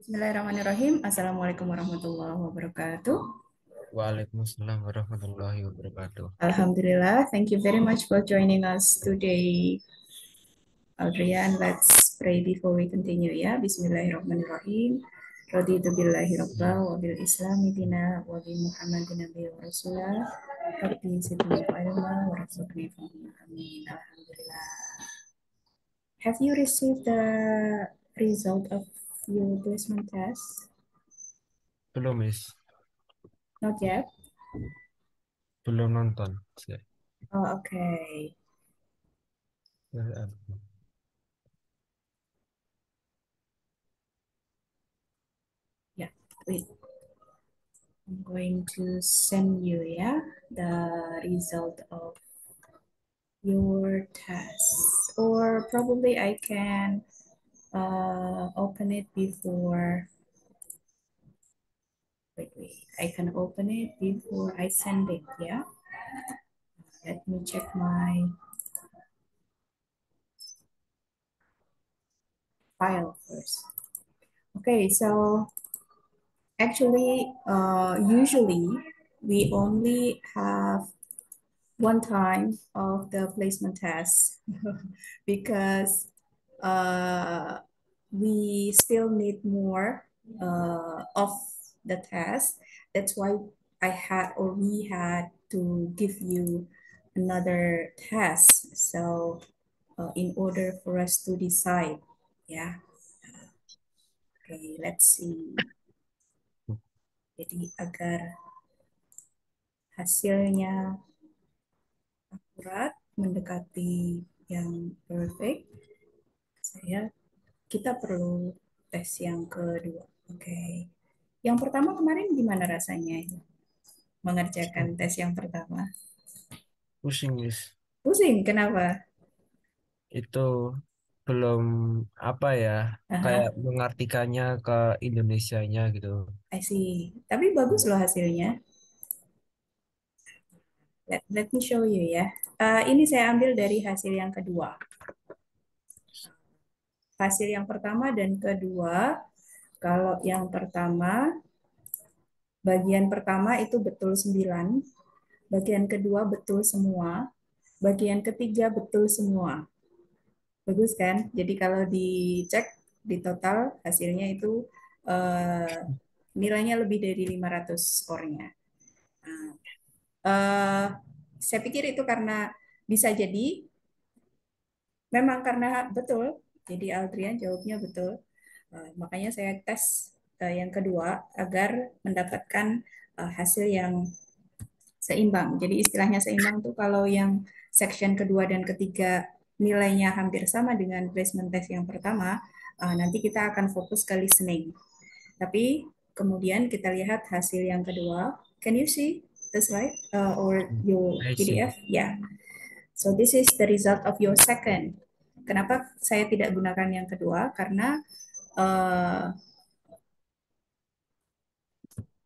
Bismillahirrahmanirrahim. Assalamualaikum warahmatullahi wabarakatuh. Waalaikumsalam warahmatullahi wabarakatuh. Alhamdulillah. Thank you very much for joining us today, Adrian. Let's pray before we continue ya. Bismillahirrahmanirrahim. Raditu billahi rabba wa bil islami dina wa bi muhammadin nabiy wa rasulah. Rabbi zidni ilma wa rzuqni fahma. Amin. Alhamdulillah. Have you received the result of your placement test? Belum, Miss. Not yet. Belum nonton. Oh, okay. Yeah. Wait. I'm going to send you, yeah, the result of your test. Or probably I can open it before. Wait. I can open it before I send it, yeah? Let me check my file first. Okay, so actually, usually we only have one time of the placement test because uh, we still need more of the test. That's why I had or we had to give you another test. So in order for us to decide, yeah. Okay, let's see. Jadi agar hasilnya akurat mendekati yang perfect, kita perlu tes yang kedua. Oke. Yang pertama kemarin gimana rasanya mengerjakan tes yang pertama? Pusing, Miss. Pusing, kenapa? Itu belum apa ya, kayak Aha, mengartikannya ke Indonesianya gitu. I see. Tapi bagus loh hasilnya. Let me show you ya. Ini saya ambil dari hasil yang kedua. Hasil yang pertama dan kedua, kalau yang pertama, bagian pertama itu betul 9, bagian kedua betul semua, bagian ketiga betul semua. Bagus kan? Jadi kalau dicek di total hasilnya itu eh, nilainya lebih dari 500 skornya. Nah, eh, saya pikir itu karena bisa jadi memang karena betul. Jadi Aldrian jawabnya betul. Makanya saya tes yang kedua agar mendapatkan hasil yang seimbang. Jadi istilahnya seimbang tuh kalau yang section kedua dan ketiga nilainya hampir sama dengan placement test yang pertama, nanti kita akan fokus ke listening. Tapi kemudian kita lihat hasil yang kedua. Can you see the slide or your I see. PDF? Yeah. So this is the result of your second. Kenapa saya tidak gunakan yang kedua? Karena uh,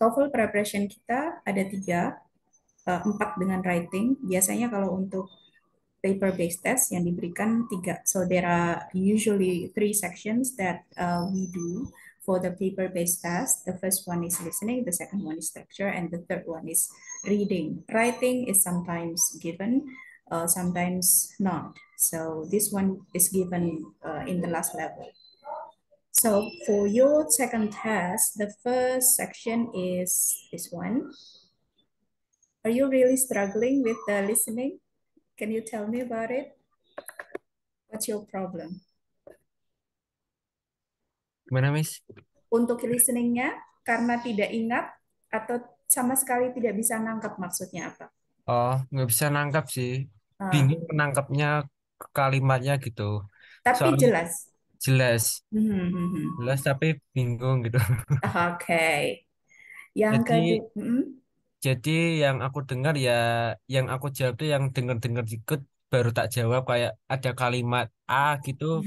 TOEFL preparation kita ada tiga, empat dengan writing. Biasanya kalau untuk paper-based test yang diberikan tiga. So there are usually three sections that we do for the paper-based test. The first one is listening, the second one is structure, and the third one is reading. Writing is sometimes given, sometimes not. So this one is given in the last level. So for your second test, the first section is this one. Are you really struggling with the listening? Can you tell me about it? What's your problem? Gimana, Miss? Untuk listeningnya, karena tidak ingat atau sama sekali tidak bisa nangkep maksudnya apa? Oh, nggak bisa nangkap sih. Ah, Bingung menangkapnya kalimatnya gitu. tapi Soalnya jelas. jelas, Hmm. jelas tapi bingung gitu. Oke. Yang Jadi kedua, Jadi yang aku dengar ya, yang aku jawab tuh yang dengar-dengar dikit baru tak jawab kayak ada kalimat A gitu,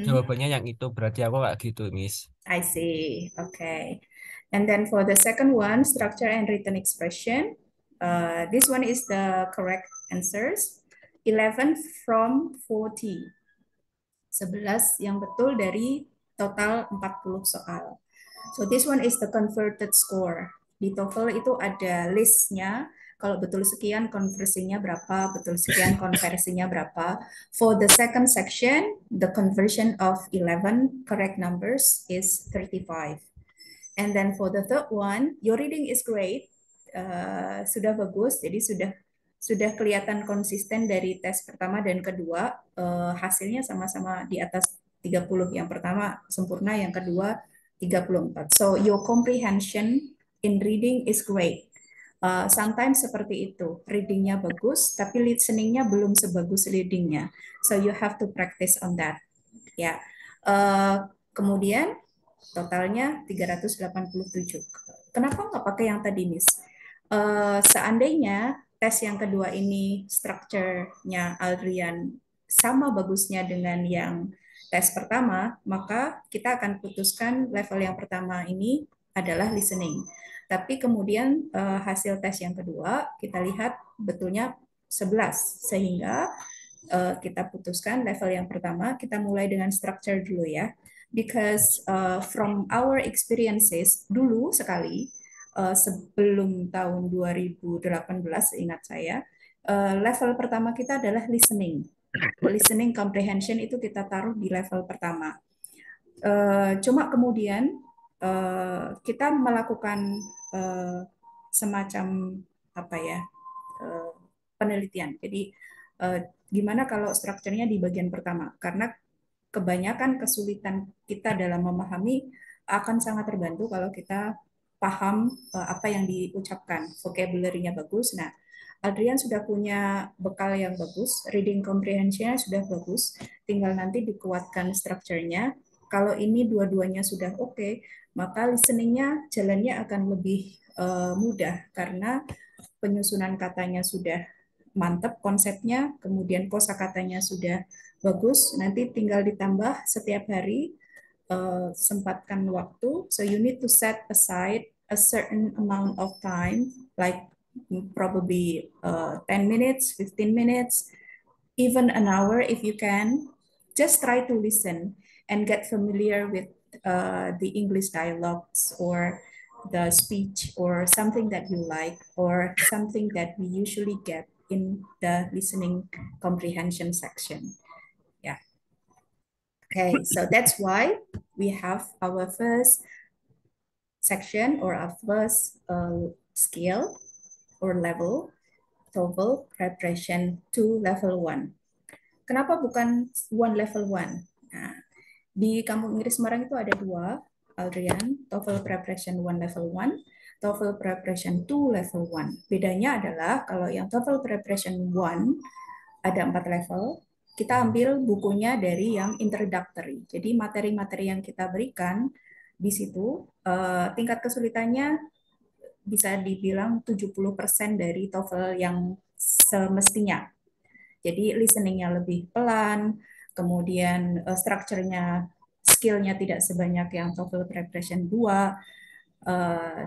jawabannya yang itu berarti aku kayak gitu, Miss. I see. Okay. And then for the second one, structure and written expression, this one is the correct answers. 11 from 40. 11 yang betul dari total 40 soal. So this one is the converted score. Di TOEFL itu ada listnya. Kalau betul sekian konversinya berapa, betul sekian konversinya berapa. For the second section, the conversion of 11 correct numbers is 35. And then for the third one, your reading is great. Sudah bagus, jadi sudah kelihatan konsisten dari tes pertama dan kedua. Hasilnya sama-sama di atas 30. Yang pertama sempurna, yang kedua 34. So your comprehension in reading is great. Sometimes seperti itu, readingnya bagus, tapi listeningnya belum sebagus readingnya. So you have to practice on that. Ya, kemudian totalnya 387. Kenapa nggak pakai yang tadi, Miss? Seandainya tes yang kedua ini strukturnya Aldrian sama bagusnya dengan yang tes pertama, maka kita akan putuskan level yang pertama ini adalah listening. Tapi kemudian hasil tes yang kedua kita lihat betulnya 11, sehingga kita putuskan level yang pertama, kita mulai dengan structure dulu ya. Because from our experiences dulu sekali, sebelum tahun 2018 ingat saya, level pertama kita adalah listening. Listening comprehension itu kita taruh di level pertama. Cuma kemudian kita melakukan semacam apa ya, penelitian. Jadi gimana kalau strukturnya di bagian pertama? Karena kebanyakan kesulitan kita dalam memahami akan sangat terbantu kalau kita paham apa yang diucapkan, vocabulary-nya bagus. Nah, Adrian sudah punya bekal yang bagus, reading comprehension-nya sudah bagus, tinggal nanti dikuatkan strukturnya. Kalau ini dua-duanya sudah oke, maka listening-nya jalannya akan lebih mudah karena penyusunan katanya sudah mantap konsepnya, kemudian kosakatanya sudah bagus, nanti tinggal ditambah setiap hari, sempatkan waktu. So you need to set aside a certain amount of time, like probably 10 minutes, 15 minutes, even an hour if you can. Just try to listen and get familiar with the English dialogues or the speech or something that you like or something that we usually get in the listening comprehension section. Yeah. Okay, so that's why we have our first section or our first skill or level, TOEFL preparation to level 1. Kenapa bukan one level 1? Nah, di Kampung Inggris Semarang itu ada dua, Aldrian, TOEFL Preparation 1 Level 1, TOEFL Preparation 2 Level 1. Bedanya adalah kalau yang TOEFL Preparation 1 ada 4 level, kita ambil bukunya dari yang introductory. Jadi materi-materi yang kita berikan di situ, tingkat kesulitannya bisa dibilang 70% dari TOEFL yang semestinya. Jadi listeningnya lebih pelan, kemudian strukturnya, skillnya tidak sebanyak yang TOEFL Preparation 2,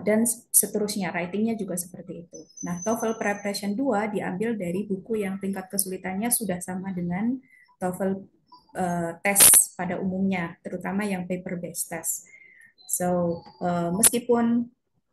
dan seterusnya, writingnya juga seperti itu. Nah, TOEFL Preparation 2 diambil dari buku yang tingkat kesulitannya sudah sama dengan TOEFL tes pada umumnya, terutama yang paper based test. So, meskipun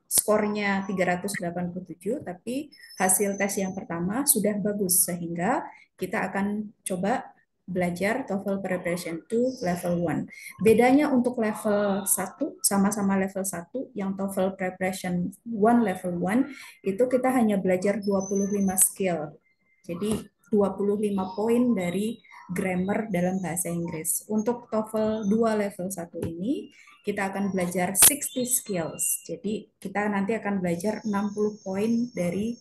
skornya 387, tapi hasil tes yang pertama sudah bagus, sehingga kita akan coba belajar TOEFL Preparation 2 level 1. Bedanya untuk level 1, sama-sama level 1, yang TOEFL Preparation 1 level 1, itu kita hanya belajar 25 skill. Jadi 25 poin dari grammar dalam bahasa Inggris. Untuk TOEFL 2 level 1 ini, kita akan belajar 60 skills. Jadi kita nanti akan belajar 60 poin dari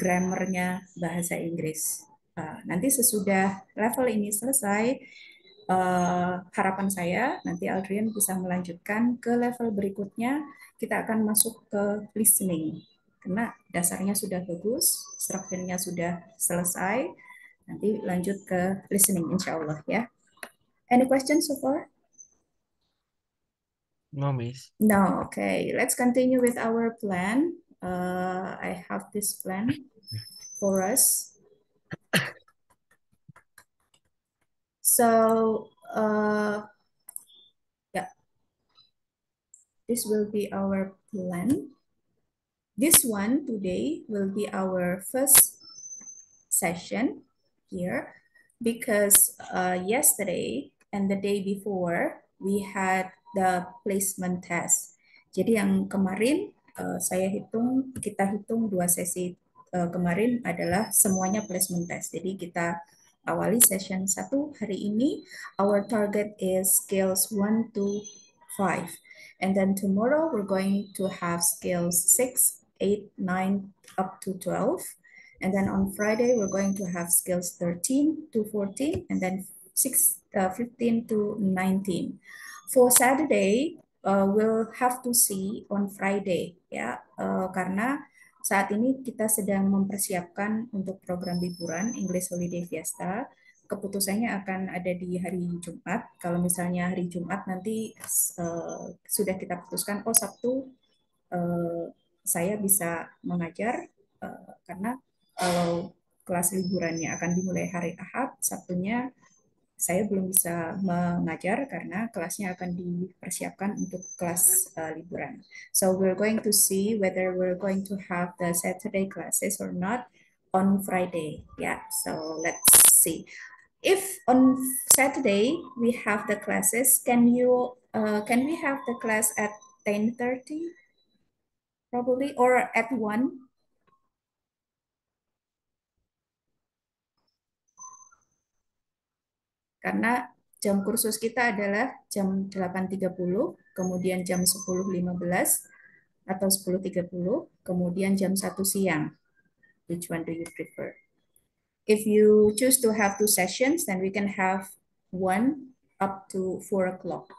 grammarnya bahasa Inggris. Nanti sesudah level ini selesai, harapan saya nanti Aldrian bisa melanjutkan ke level berikutnya. Kita akan masuk ke listening. Karena dasarnya sudah bagus, strukturnya sudah selesai. Nanti lanjut ke listening insya Allah ya. Any questions so far? No, Miss. No, okay. Let's continue with our plan. I have this plan for us. So, yeah. This will be our plan. This one today will be our first session here because yesterday and the day before we had the placement test. Jadi yang kemarin kita hitung dua sesi kemarin adalah semuanya placement test. Jadi kita awali session 1 hari ini. Our target is scales 1 to 5. And then tomorrow we're going to have scales 6, 8, 9 up to 12. And then on Friday, we're going to have scales 13 to 14, and then 15 to 19. For Saturday, we'll have to see on Friday, ya, karena saat ini kita sedang mempersiapkan untuk program liburan English Holiday Fiesta. Keputusannya akan ada di hari Jumat. Kalau misalnya hari Jumat nanti sudah kita putuskan, oh Sabtu saya bisa mengajar karena kalau kelas liburannya akan dimulai hari Ahad, Sabtunya saya belum bisa mengajar karena kelasnya akan dipersiapkan untuk kelas liburan. So we're going to see whether we're going to have the Saturday classes or not on Friday. Yeah, so let's see. If on Saturday we have the classes, can we have the class at 10:30 probably or at 1? Karena jam kursus kita adalah jam 8.30, kemudian jam 10.15 atau 10.30, kemudian jam 1 siang. Which one do you prefer? If you choose to have 2 sessions, then we can have 1 up to 4 o'clock.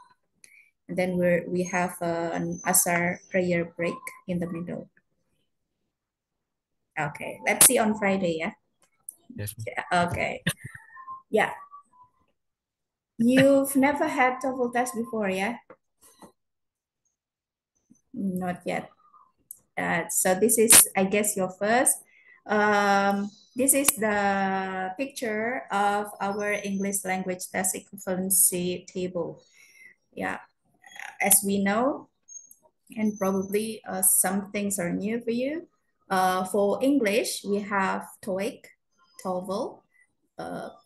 And then we have an Asar prayer break in the middle. Okay, let's see on Friday, yeah? Yes. Okay. Yeah. You've never had TOEFL test before, yeah? Not yet. So this is, I guess, your first. This is the picture of our English language test equivalency table. Yeah, as we know, and probably some things are new for you. For English, we have TOEIC, TOEFL,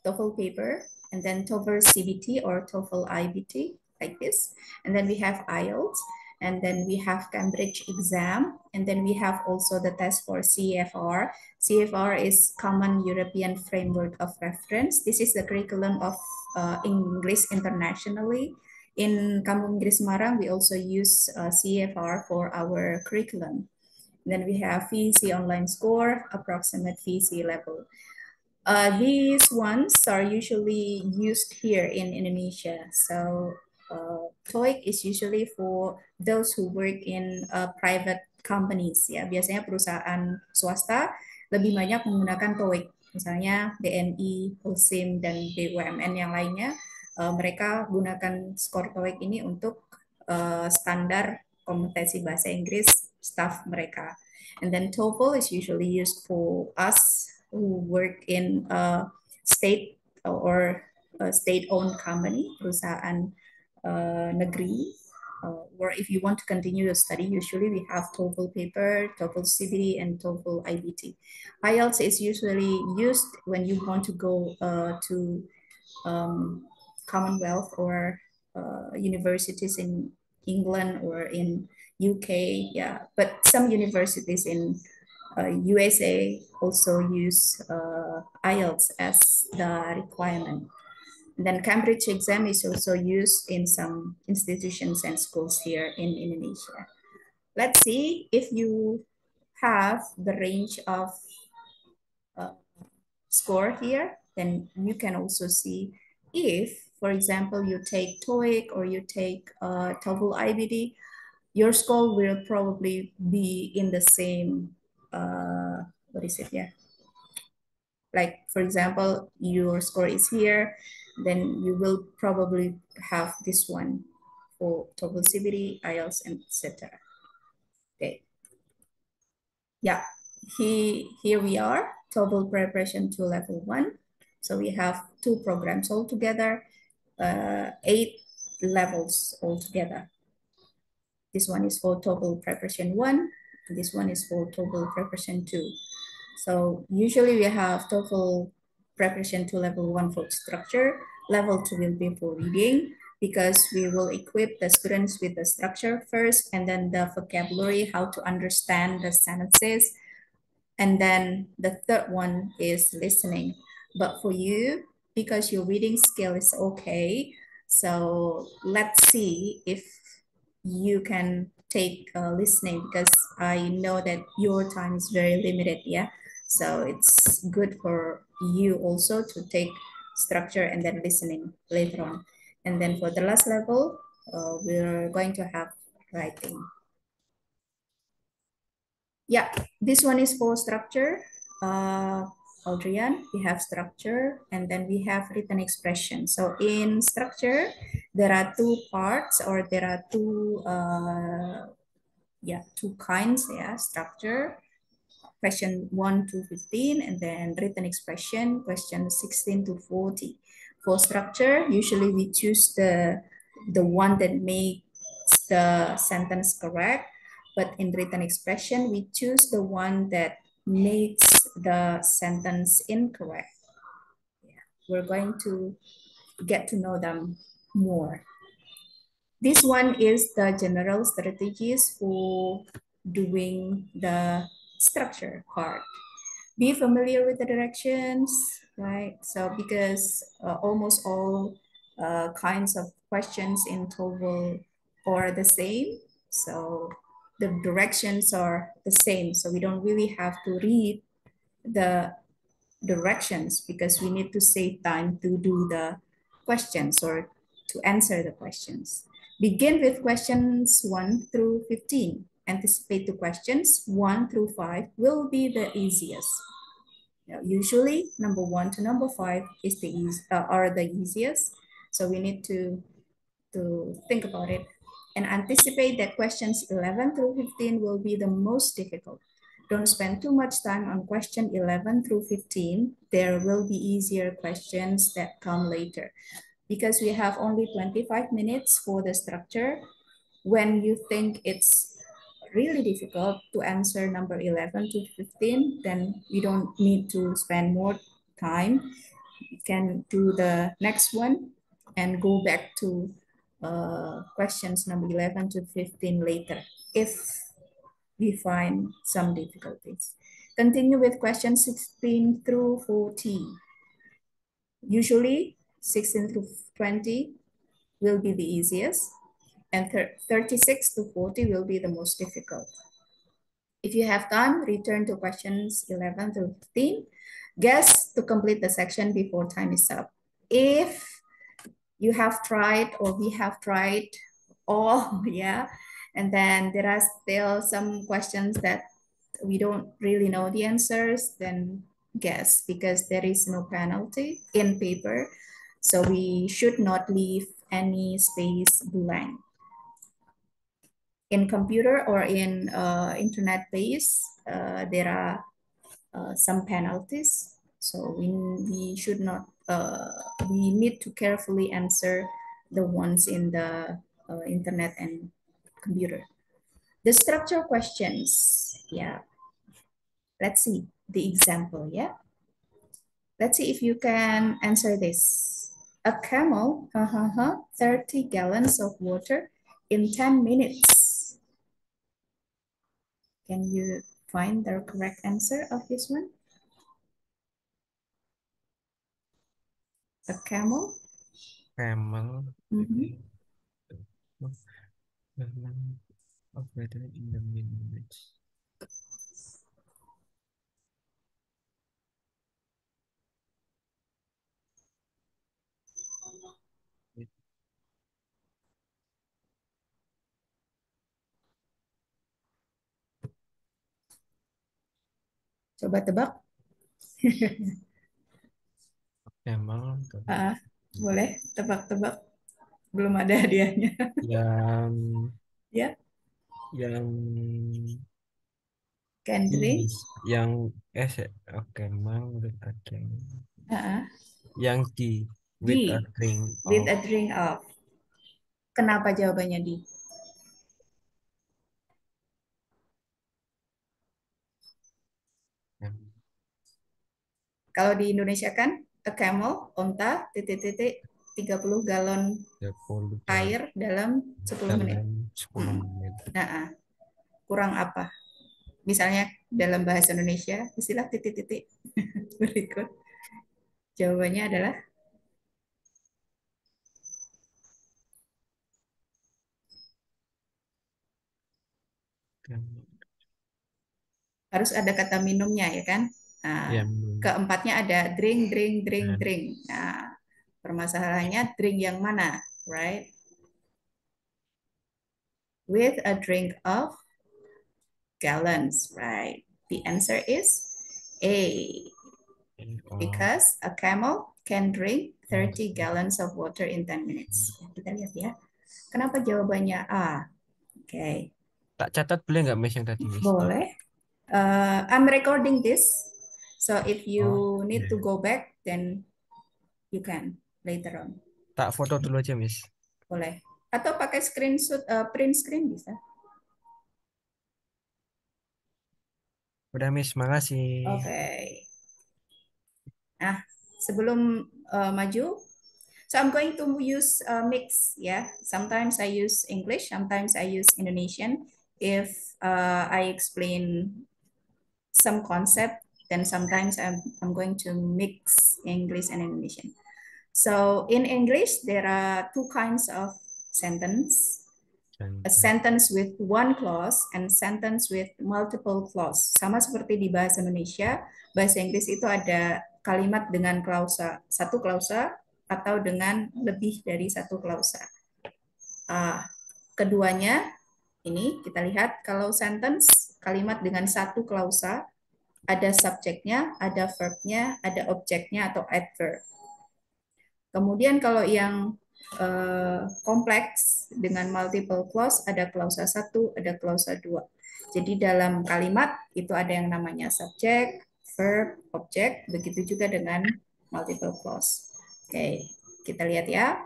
TOEFL paper, and then TOEFL CBT or TOEFL IBT, like this. And then we have IELTS, and then we have Cambridge exam, and then we have also the test for CFR. CFR is Common European Framework of Reference. This is the curriculum of English internationally. In Kampung Inggris Semarang, we also use CFR for our curriculum. Then we have VC online score, approximate VC level. These ones are usually used here in Indonesia. So TOEIC is usually for those who work in private companies. Ya, biasanya perusahaan swasta lebih banyak menggunakan TOEIC. Misalnya BNI, Holcim, dan BUMN yang lainnya, mereka gunakan skor TOEIC ini untuk standar kompetensi bahasa Inggris staff mereka. And then TOEFL is usually used for us who work in a state or a state-owned company, perusahaan negeri, or if you want to continue to study, usually we have TOEFL paper, TOEFL CBT, and TOEFL IBT. IELTS is usually used when you want to go to Commonwealth or universities in England or in UK, yeah. But some universities in USA also use IELTS as the requirement. And then Cambridge exam is also used in some institutions and schools here in Indonesia. Let's see if you have the range of score here, then you can also see if, for example, you take TOEIC or you take TOEFL IBD, your score will probably be in the same what is it? Yeah. Like, for example, your score is here, then you will probably have this one for TOEFL CBT, IELTS, and etc. Okay. Yeah, here we are, TOEFL preparation to level 1. So we have 2 programs altogether, 8 levels altogether. This one is for TOEFL preparation 1. This one is for TOEFL preparation 2. So usually we have TOEFL preparation 2 level 1 for structure, level 2 will be for reading, because we will equip the students with the structure first and then the vocabulary, how to understand the sentences. And then the third one is listening. But for you, because your reading skill is okay, so let's see if you can take listening, because I know that your time is very limited. Yeah. So it's good for you also to take structure and then listening later on. And then for the last level, we're going to have writing. Yeah, this one is for structure. Audrian, we have structure and then we have written expression. So in structure, there are two parts, or there are two kinds, yeah, structure, question 1 to 15, and then written expression, question 16 to 40. For structure, usually we choose the one that makes the sentence correct, but in written expression, we choose the one that makes the sentence incorrect. Yeah. We're going to get to know them more. This one is the general strategies for doing the structure part. Be familiar with the directions, right? So because almost all kinds of questions in TOEFL are the same. So the directions are the same. So we don't really have to read the directions, because we need to save time to do the questions or to answer the questions. Begin with questions 1 through 15. Anticipate the questions 1 through 5 will be the easiest. Now, usually, number 1 to number 5 is are the easiest. So we need to think about it and anticipate that questions 11 through 15 will be the most difficult. Don't spend too much time on question 11 through 15. There will be easier questions that come later. Because we have only 25 minutes for the structure, when you think it's really difficult to answer number 11 to 15, then you don't need to spend more time. You can do the next one and go back to questions number 11 to 15 later if we find some difficulties. Continue with question 16 through 40. Usually 16 through 20 will be the easiest, and 36 to 40 will be the most difficult. If you have time, return to questions 11 to 15. Guess to complete the section before time is up. If you have tried or we have tried all, yeah, and then there are still some questions that we don't really know the answers, then guess, because there is no penalty in paper. So we should not leave any space blank. In computer or in internet base, there are some penalties. So we should not, we need to carefully answer the ones in the internet and computer. The structure questions, yeah. Let's see the example, yeah. Let's see if you can answer this. A camel, 30 gallons of water in 10 minutes. Can you find the correct answer of this one? A camel. Camel. Mhm. Operated in the minutes. Coba tebak. Camel Ah, boleh tebak-tebak. Belum ada hadiahnya. yang Ya, yang can ini drink. yang oke mang with a drink Ah, yang di with a D. drink With of a drink of. Kenapa jawabannya D? Kalau di Indonesia kan a camel, onta, titik-titik 30 galon 30 air dalam 10 menit. dalam 10 Hmm. menit. Nah, kurang apa? Misalnya dalam bahasa Indonesia, istilah titik-titik berikut. Jawabannya adalah harus ada kata minumnya ya kan? Nah, Ya, keempatnya ada drink, drink, drink, nah, drink. Nah, permasalahannya drink yang mana, right? With a drink of gallons, right? The answer is A. oh, Because a camel can drink 30 gallons of water in 10 minutes. Kita lihat ya. Kenapa jawabannya A? Oke, okay. tak catat boleh nggak Miss yang tadi Miss? Boleh. I'm recording this, so if Oh, you need to ya. go back, then you can later on. Tak foto dulu aja Miss. Boleh. Atau pakai screenshot, print screen bisa. Udah Miss, makasih. Oke. Okay. Nah, sebelum maju, so I'm going to use mix ya. Sometimes I use English, sometimes I use Indonesian. If I explain some concept, then sometimes I'm going to mix English and Indonesian. So in English, there are two kinds of sentence. A sentence with one clause and sentence with multiple clause. Sama seperti di bahasa Indonesia, bahasa Inggris itu ada kalimat dengan klausa, satu klausa atau dengan lebih dari satu klausa. Keduanya, ini kita lihat kalau sentence, kalimat dengan satu klausa, ada subjeknya, ada verbnya, ada objeknya atau adverb. Kemudian kalau yang kompleks dengan multiple clause, ada klausa 1, ada klausa 2. Jadi dalam kalimat itu ada yang namanya subjek, verb, objek, begitu juga dengan multiple clause. Oke, kita lihat ya.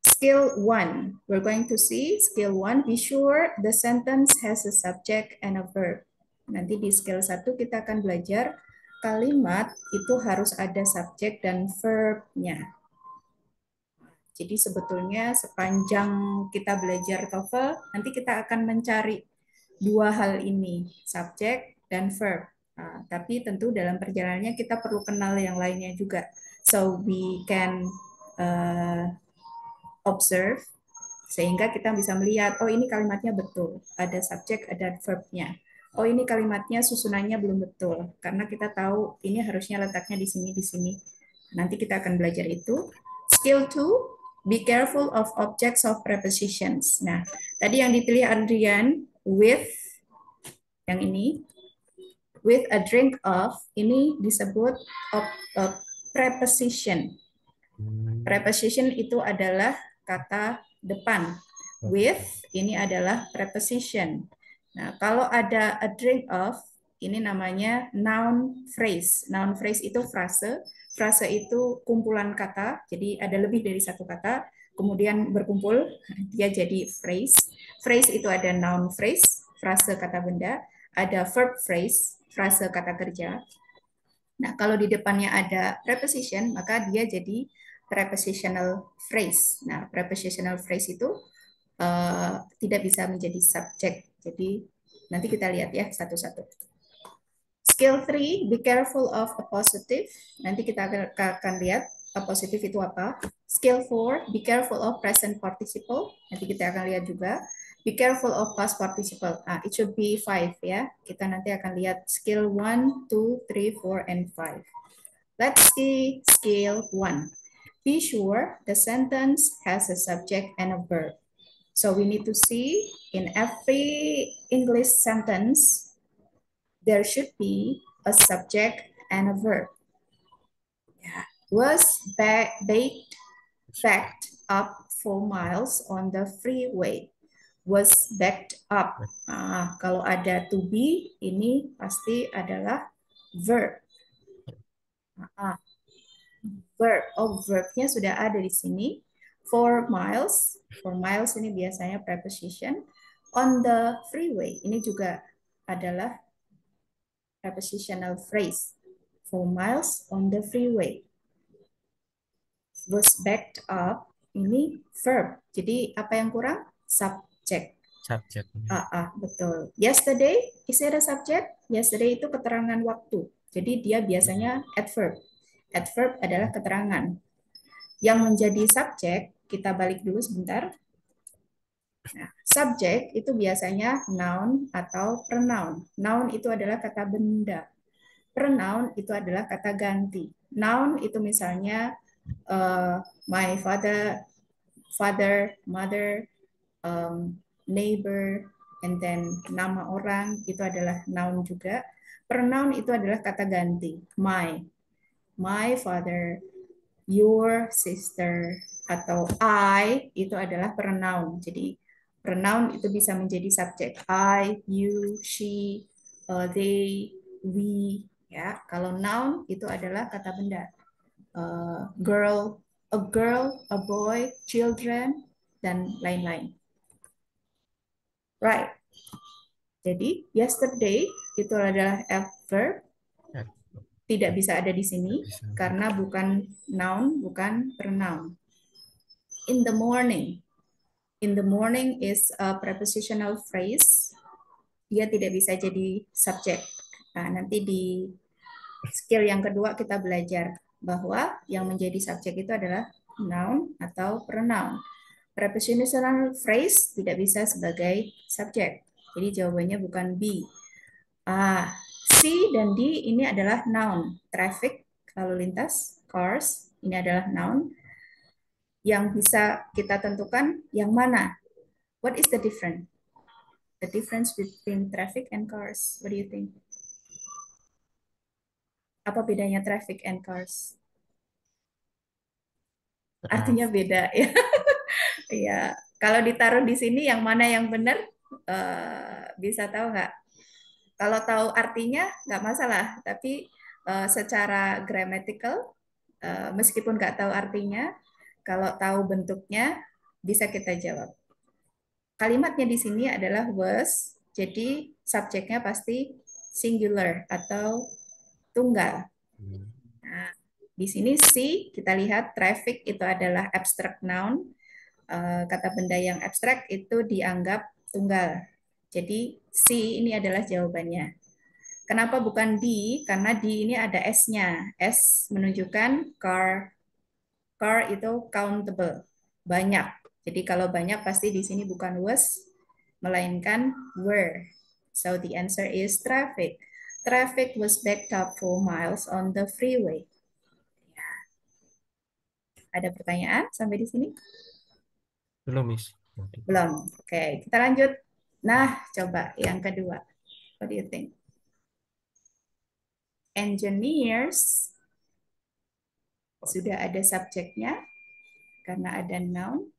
Skill 1, we're going to see skill 1, be sure the sentence has a subject and a verb. Nanti di skill 1 kita akan belajar kalimat itu harus ada subjek dan verbnya. Jadi sebetulnya sepanjang kita belajar TOEFL, nanti kita akan mencari dua hal ini, subjek dan verb. Nah, tapi tentu dalam perjalanannya kita perlu kenal yang lainnya juga. So we can observe sehingga kita bisa melihat, oh ini kalimatnya betul, ada subjek, ada verbnya. Oh ini kalimatnya susunannya belum betul, karena kita tahu ini harusnya letaknya di sini, di sini. Nanti kita akan belajar itu. Skill 2, be careful of objects of prepositions. Nah, tadi yang dipilih Adrian, with, yang ini, with a drink of, ini disebut preposition. Preposition itu adalah kata depan. With, ini adalah preposition. Nah, kalau ada a drink of, ini namanya noun phrase. Noun phrase itu frase. Frase itu kumpulan kata, jadi ada lebih dari satu kata, kemudian berkumpul, dia jadi phrase. Phrase itu ada noun phrase, frase kata benda, ada verb phrase, frase kata kerja. Nah, kalau di depannya ada preposition, maka dia jadi prepositional phrase. Nah, prepositional phrase itu tidak bisa menjadi subjek. Jadi, nanti kita lihat ya satu-satu. Skill 3, be careful of appositive. Nanti kita akan lihat appositive itu apa. Skill 4, be careful of present participle. Nanti kita akan lihat juga. Be careful of past participle. It should be 5 ya. Kita nanti akan lihat skill 1, 2, 3, 4, and 5. Let's see skill 1. Be sure the sentence has a subject and a verb. So we need to see in every English sentence, there should be a subject and a verb. Was backed up 4 miles on the freeway. Was backed up. Kalau ada to be, ini pasti adalah verb. Verb. Oh, verbnya sudah ada di sini. 4 miles. 4 miles ini biasanya preposition. On the freeway. Ini juga adalah prepositional phrase. 4 4 miles on the freeway. Was backed up, ini verb. Jadi apa yang kurang? Subject. Subjeknya. Betul. Yesterday, is it a subject? Yesterday itu keterangan waktu. Jadi dia biasanya adverb. Adverb adalah keterangan. Yang menjadi subjek, kita balik dulu sebentar. Nah, subjek itu biasanya noun atau pronoun. Noun itu adalah kata benda. Pronoun itu adalah kata ganti. Noun itu misalnya my father, mother, neighbor, and then nama orang itu adalah noun juga. Pronoun itu adalah kata ganti. My father, your sister, atau I itu adalah pronoun. Jadi pronoun itu bisa menjadi subjek. I, you, she, they, we. Ya, kalau noun itu adalah kata benda. Girl, a boy, children, dan lain-lain. Right. Jadi yesterday itu adalah adverb, Ya, tidak bisa ada di nggak sini bisa. karena bukan noun, bukan pronoun. In the morning. In the morning is a prepositional phrase. Dia tidak bisa jadi subjek. Nah, nanti di skill yang kedua kita belajar bahwa yang menjadi subjek itu adalah noun atau pronoun. Prepositional phrase tidak bisa sebagai subjek. Jadi jawabannya bukan B. C dan D ini adalah noun. Traffic, lalu lintas, cars, ini adalah noun. Yang bisa kita tentukan yang mana? What is the difference? The difference between traffic and cars. What do you think? Apa bedanya traffic and cars? Eh, Artinya beda ya. Iya. Kalau ditaruh di sini yang mana yang benar? Bisa tahu nggak? Kalau tahu artinya nggak masalah, tapi secara grammatical, meskipun nggak tahu artinya, kalau tahu bentuknya bisa kita jawab. Kalimatnya di sini adalah was, jadi subjeknya pasti singular atau tunggal. Nah, di sini si kita lihat traffic itu adalah abstract noun. Kata benda yang abstrak itu dianggap tunggal. Jadi si ini adalah jawabannya. Kenapa bukan di? Karena di ini ada S-nya. S menunjukkan car. Car itu countable, banyak. Jadi kalau banyak pasti di sini bukan was, melainkan were. So the answer is traffic. Traffic was backed up 4 miles on the freeway. Ada pertanyaan sampai di sini? belum, Miss. Belum. Oke, kita lanjut. Nah, coba yang kedua. What do you think? Engineers sudah ada subjeknya karena ada noun.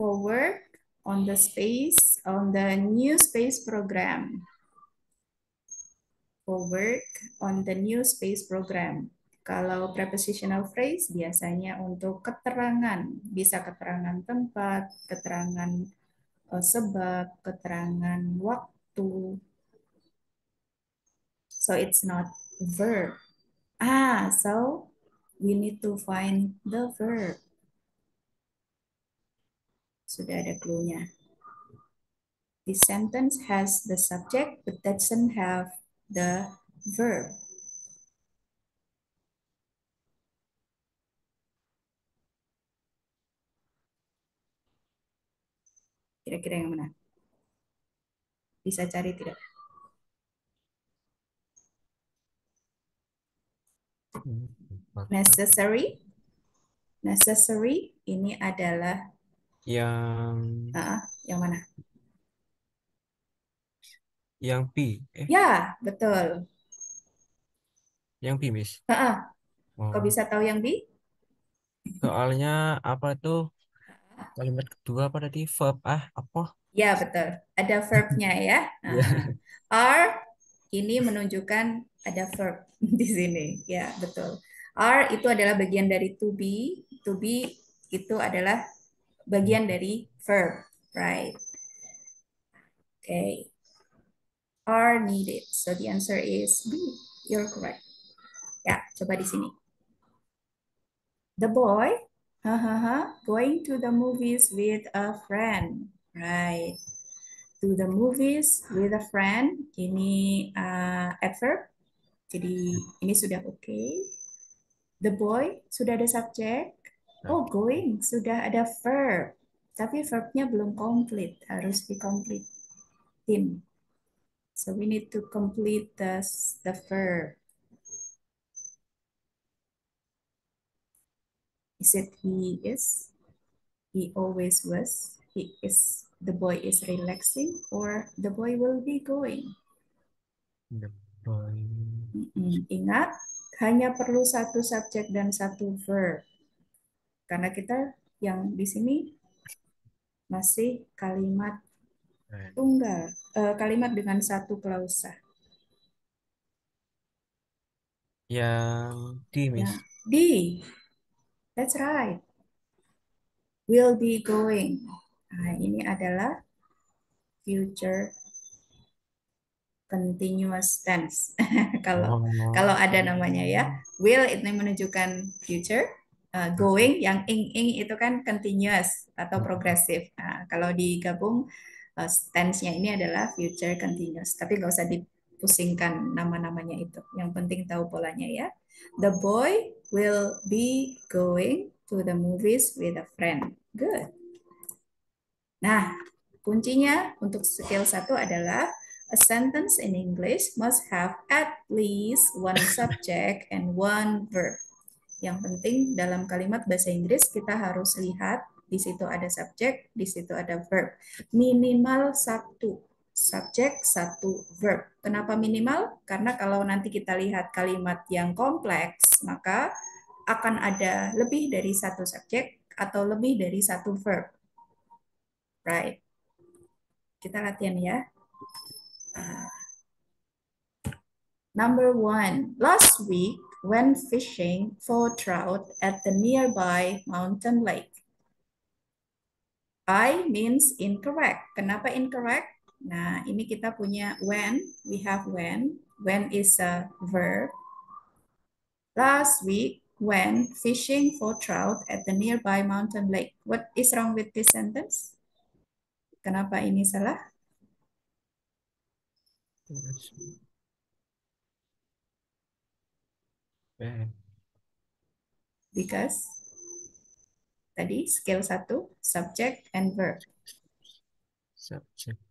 For work on the new space program. For work on the new space program. Kalau prepositional phrase biasanya untuk keterangan, bisa keterangan tempat, keterangan sebab, keterangan waktu. So it's not verb. So we need to find the verb. Sudah ada clue-nya. This sentence has the subject but doesn't have the verb. Kira-kira yang mana? Bisa cari tidak? Necessary. Necessary ini adalah Yang yang mana? yang B. Ya, betul. Yang B, Miss. Kok Oh, bisa tahu yang B? soalnya apa tuh kalimat kedua apa tadi verb apa? Ya, betul. Ada verbnya ya. Iya. Are ini menunjukkan ada verb di sini. Ya, betul. Are itu adalah bagian dari to be. To be itu adalah bagian dari verb. Right. Okay. Are needed. So the answer is B. You're correct. Ya, coba di sini. The boy, going to the movies with a friend. Right. To the movies with a friend. Ini adverb. Jadi ini sudah oke. Okay. The boy sudah ada subjek. Oh, going sudah ada verb. Tapi verbnya belum complete. Harus di complete. Tim. So we need to complete the verb. Is it he is? He always was. He is. The boy is relaxing, or the boy will be going. The boy. Ingat, hanya perlu satu subjek dan satu verb. Karena kita yang di sini masih kalimat tunggal, kalimat dengan satu klausa. Yang di, Miss. Ya, di. That's right. Will be going. Nah, ini adalah future continuous tense. kalau ada namanya ya. Will itu menunjukkan future. Going yang ing itu kan continuous atau progresif. Nah, kalau digabung tense-nya ini adalah future continuous. Tapi nggak usah dipusingkan nama-namanya itu. Yang penting tahu polanya ya. The boy will be going to the movies with a friend. Good. Nah, kuncinya untuk skill 1 adalah a sentence in English must have at least one subject and one verb. Yang penting dalam kalimat bahasa Inggris kita harus lihat di situ ada subjek, di situ ada verb. Minimal satu subjek, satu verb. Kenapa minimal? Karena kalau nanti kita lihat kalimat yang kompleks, maka akan ada lebih dari satu subjek atau lebih dari satu verb. Right. Kita latihan ya. Number 1. Last week, went fishing for trout at the nearby mountain lake. I means incorrect. Kenapa incorrect? Nah, ini kita punya when. We have when. When is a verb. Last week, went fishing for trout at the nearby mountain lake. What is wrong with this sentence? Kenapa ini salah? Because tadi skill 1, subject and verb. Subject.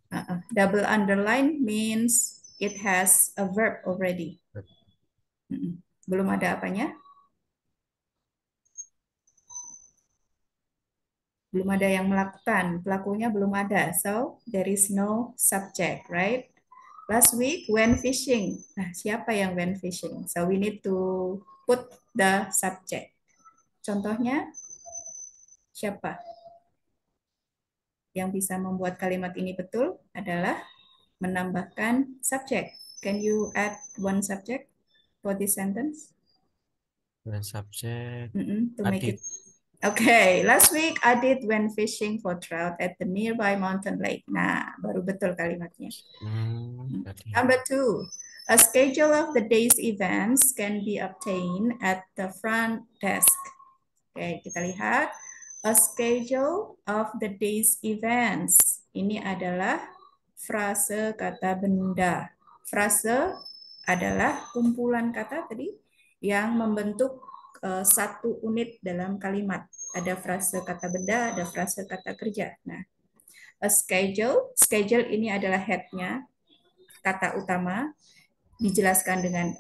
Double underline means it has a verb already. Belum ada apanya? Belum ada yang melakukan, pelakunya belum ada. So, there is no subject, right? Last week, went fishing. Nah, siapa yang went fishing? So, we need to put the subject. Contohnya, siapa? Yang bisa membuat kalimat ini betul adalah menambahkan subject. Can you add one subject for this sentence? One subject. To make it. Okay, last week Adit went fishing for trout at the nearby mountain lake. Nah, baru betul kalimatnya. Number 2, a schedule of the day's events can be obtained at the front desk. Oke, kita lihat. A schedule of the day's events. Ini adalah frase kata benda. Frase adalah kumpulan kata tadi yang membentuk satu unit dalam kalimat. Ada frase kata benda, ada frase kata kerja. Nah, a schedule ini adalah head-nya, kata utama, dijelaskan dengan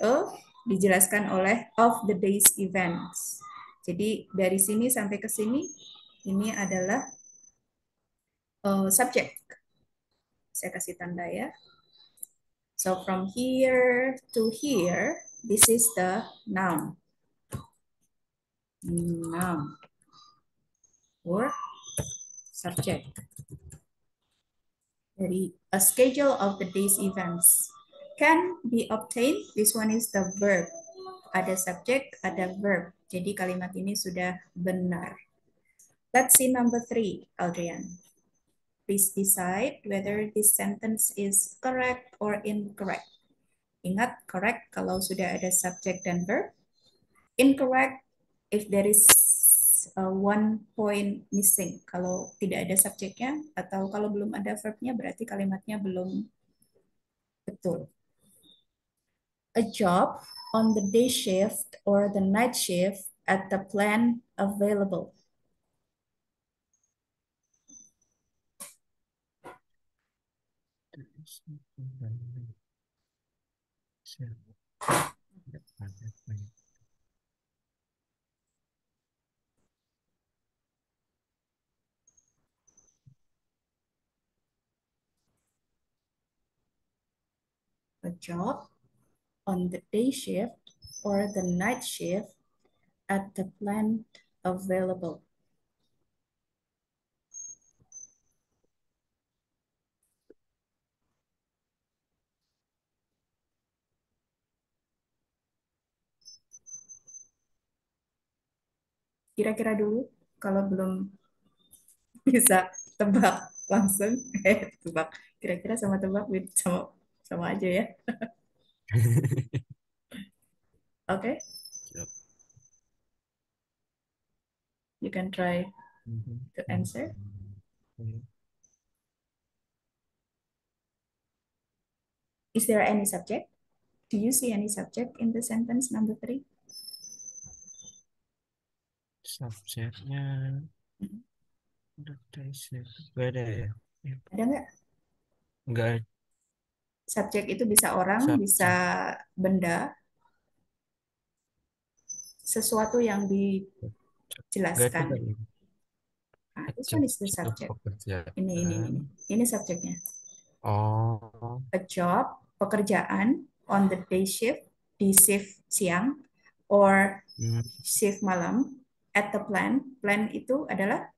dijelaskan oleh of the day's events. Jadi dari sini sampai ke sini, ini adalah subjek. Saya kasih tanda ya. So from here to here, this is the noun. Noun or subject. Dari a schedule of the day's events can be obtained. This one is the verb. Ada subject, ada verb. Jadi kalimat ini sudah benar. Let's see number 3, Adrian. Please decide whether this sentence is correct or incorrect. Ingat, correct kalau sudah ada subject dan verb. Incorrect if there is one point missing. Kalau tidak ada subjeknya atau kalau belum ada verbnya berarti kalimatnya belum betul. A job on the day shift or the night shift at the plant available. A job on the day shift or the night shift at the plant available. Kira-kira dulu kalau belum bisa tebak langsung tebak kira-kira sama tebak sama sama aja ya. Oke, okay? You can try to answer. Is there any subject? Do you see any subject in the sentence number 3? Subjeknya gak ada ya? Ada nggak? Enggak Subjek itu bisa orang, bisa subjek. benda, sesuatu yang Enggak ada dijelaskan. kali. Nah, A this one job is the itu subject. Ini. pekerjaan. Ini subjeknya. Oh. A job, pekerjaan, on the day shift, di shift siang, or Hmm, shift malam, at the plant. Plant itu adalah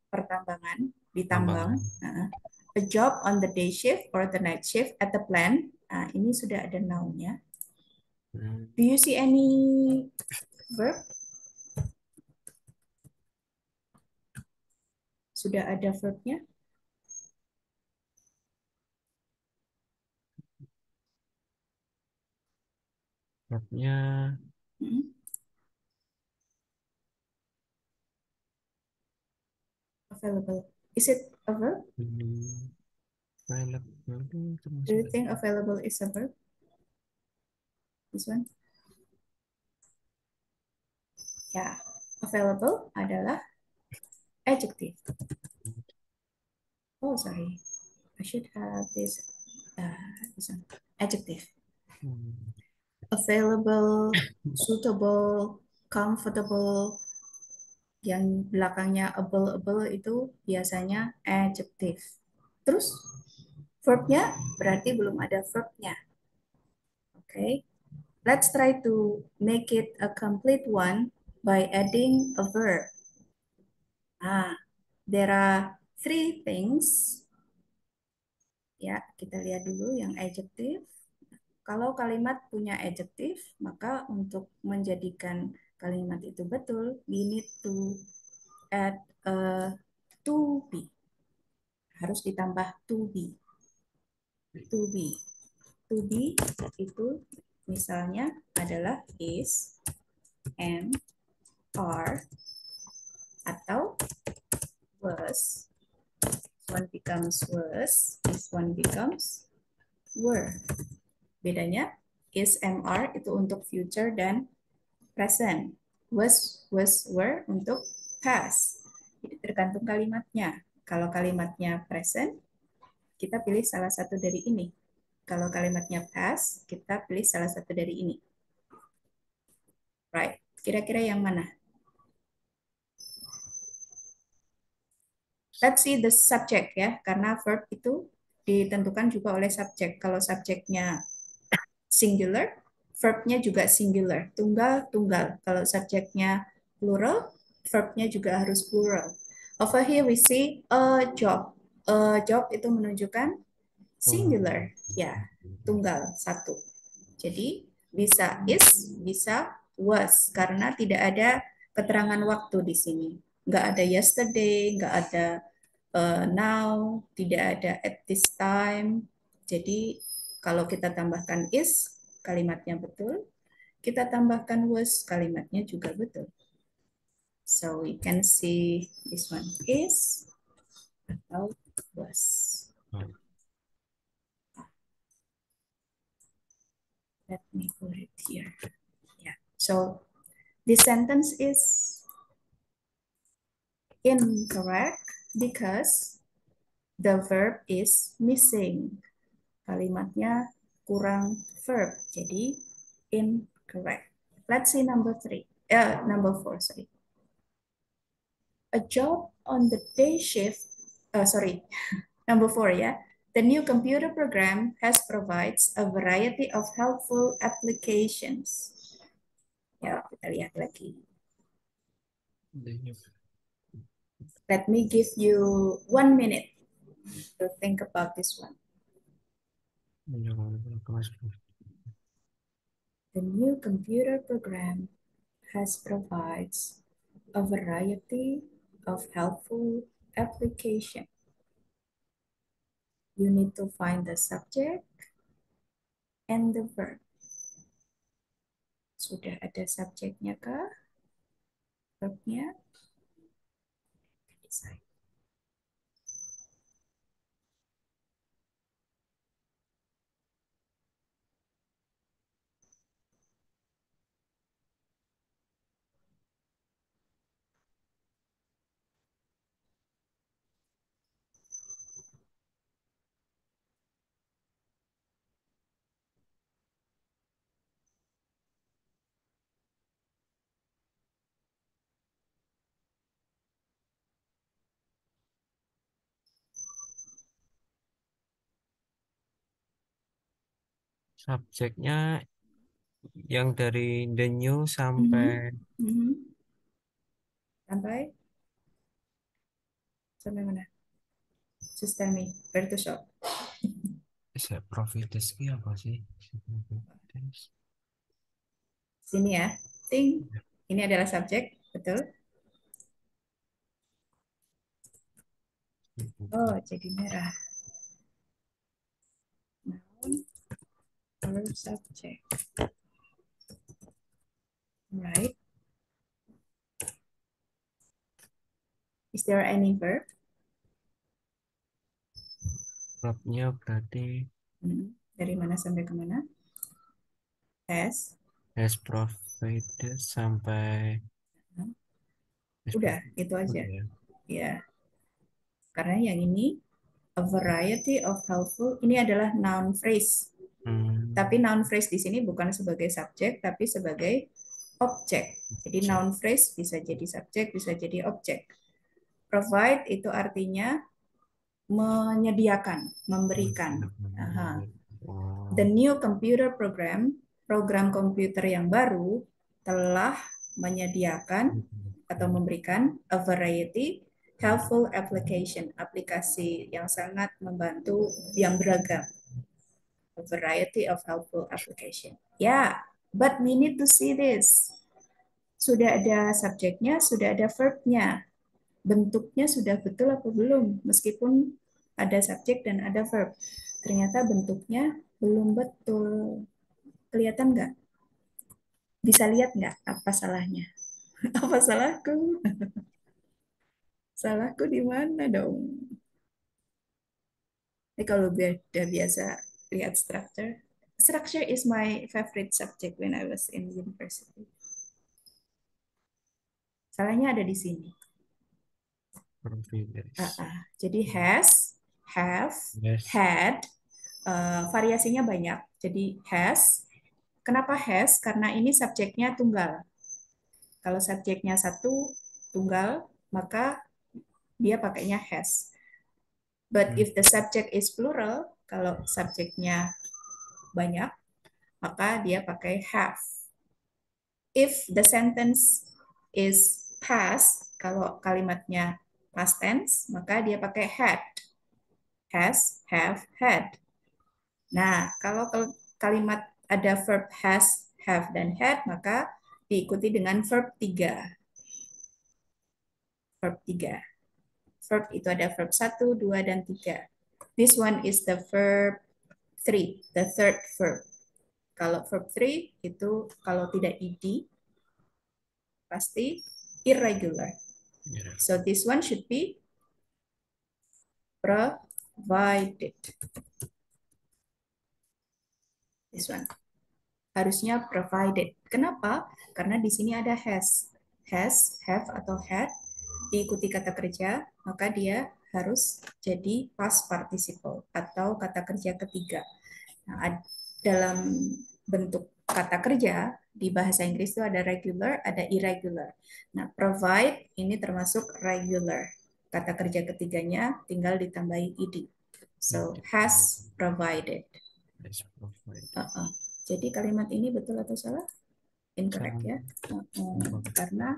pertambangan, ditambang. tambangan. A job on the day shift or the night shift at the plant. Nah, ini sudah ada noun-nya. Hmm. Do you see any verb? Sudah ada verbnya? Verbnya Hmm. Available. Is it a verb? hmm, available itu Do you termasuk. think available is a verb? This one? Ya, available adalah adjective. Oh, sorry. I should have this one. Adjective. Hmm. Available, suitable, comfortable. Yang belakangnya able itu biasanya adjective. Terus verbnya berarti belum ada verbnya. Oke. Okay. Let's try to make it a complete one by adding a verb. Ah, there are three things. Ya, kita lihat dulu yang adjective. Kalau kalimat punya adjective, maka untuk menjadikan kalimat itu betul, we need to add a to be. Harus ditambah to be. To be. To be itu misalnya adalah is, am, are, atau was. This one becomes was, this one becomes were. Bedanya is, am, are itu untuk future dan present. Was, were untuk past. Jadi tergantung kalimatnya. Kalau kalimatnya present, kita pilih salah satu dari ini. Kalau kalimatnya past, kita pilih salah satu dari ini. Right. Kira-kira yang mana? Let's see the subject ya, karena verb itu ditentukan juga oleh subjek. Kalau subjeknya singular, verbnya juga singular, tunggal, tunggal. Kalau subjeknya plural, verbnya juga harus plural. Over here we see a job. A job itu menunjukkan singular, ya, tunggal, satu. Jadi bisa is, bisa was, karena tidak ada keterangan waktu di sini. Nggak ada yesterday, nggak ada now, tidak ada at this time. Jadi Kalau kita tambahkan is, kalimatnya betul. Kita tambahkan was, kalimatnya juga betul. So we can see this one is atau was. Let me put it here. Yeah. So this sentence is incorrect because the verb is missing. Kalimatnya kurang verb, jadi incorrect. Let's see number four, sorry. A job on the day shift, number four ya. The new computer program has provides a variety of helpful applications. Ya, kita lihat lagi. Let me give you 1 minute to think about this one. The new computer program has provides a variety of helpful application. You need to find the subject and the verb. Sudah ada subjeknya kah? Verbnya? Decide. Subjeknya yang dari the new Mhm. sampai Mhm. Sampai sampai mana? Just tell me where to shop. Profites apa sih? Sini ya. Ting. Ini adalah subjek, betul? Oh, jadi merah. Noun or subject. Right. Is there any verb? Verbnya berarti Dari mana sampai ke mana? has provided sampai has Udah, provided. itu aja. Udah ya. Ya, karena yang ini a variety of helpful ini adalah noun phrase. Tapi noun phrase di sini bukan sebagai subjek tapi sebagai objek. Jadi noun phrase bisa jadi subjek, bisa jadi objek. Provide itu artinya menyediakan, memberikan. Aha. The Oh. new computer program, program komputer yang baru telah menyediakan atau memberikan a variety helpful application, aplikasi yang sangat membantu yang beragam. A variety of helpful application. Yeah, but we need to see this. Sudah ada subjeknya, sudah ada verbnya. Bentuknya sudah betul apa belum? Meskipun ada subjek dan ada verb. Ternyata bentuknya belum betul. Kelihatan nggak? Bisa lihat nggak apa salahnya? Apa salahku? Salahku di mana dong? Ini kalau udah biasa lihat structure. Structure is my favorite subject when I was in university. Salahnya ada di sini. Jadi has, have, Yes. had, variasinya banyak. Jadi has, kenapa has? Karena ini subjeknya tunggal. Kalau subjeknya satu tunggal, maka dia pakainya has. But if the subject is plural, kalau subjeknya banyak, maka dia pakai have. If the sentence is past, kalau kalimatnya past tense, maka dia pakai had. Has, have, had. Nah, kalau kalimat ada verb has, have, dan had, maka diikuti dengan verb 3. Verb 3. Verb itu ada verb 1, 2, dan 3. This one is the verb three, the third verb. Kalau verb three itu kalau tidak ed pasti irregular. Ya. So this one should be provided. This one harusnya provided. Kenapa? Karena di sini ada has, have atau had diikuti kata kerja, maka dia harus jadi past participle atau kata kerja ketiga. Nah, dalam bentuk kata kerja di bahasa Inggris itu ada regular, ada irregular. Nah, provide ini termasuk regular. Kata kerja ketiganya tinggal ditambahi ed. So, has provided. Has provided. Jadi kalimat ini betul atau salah? Incorrect Salah. ya. Karena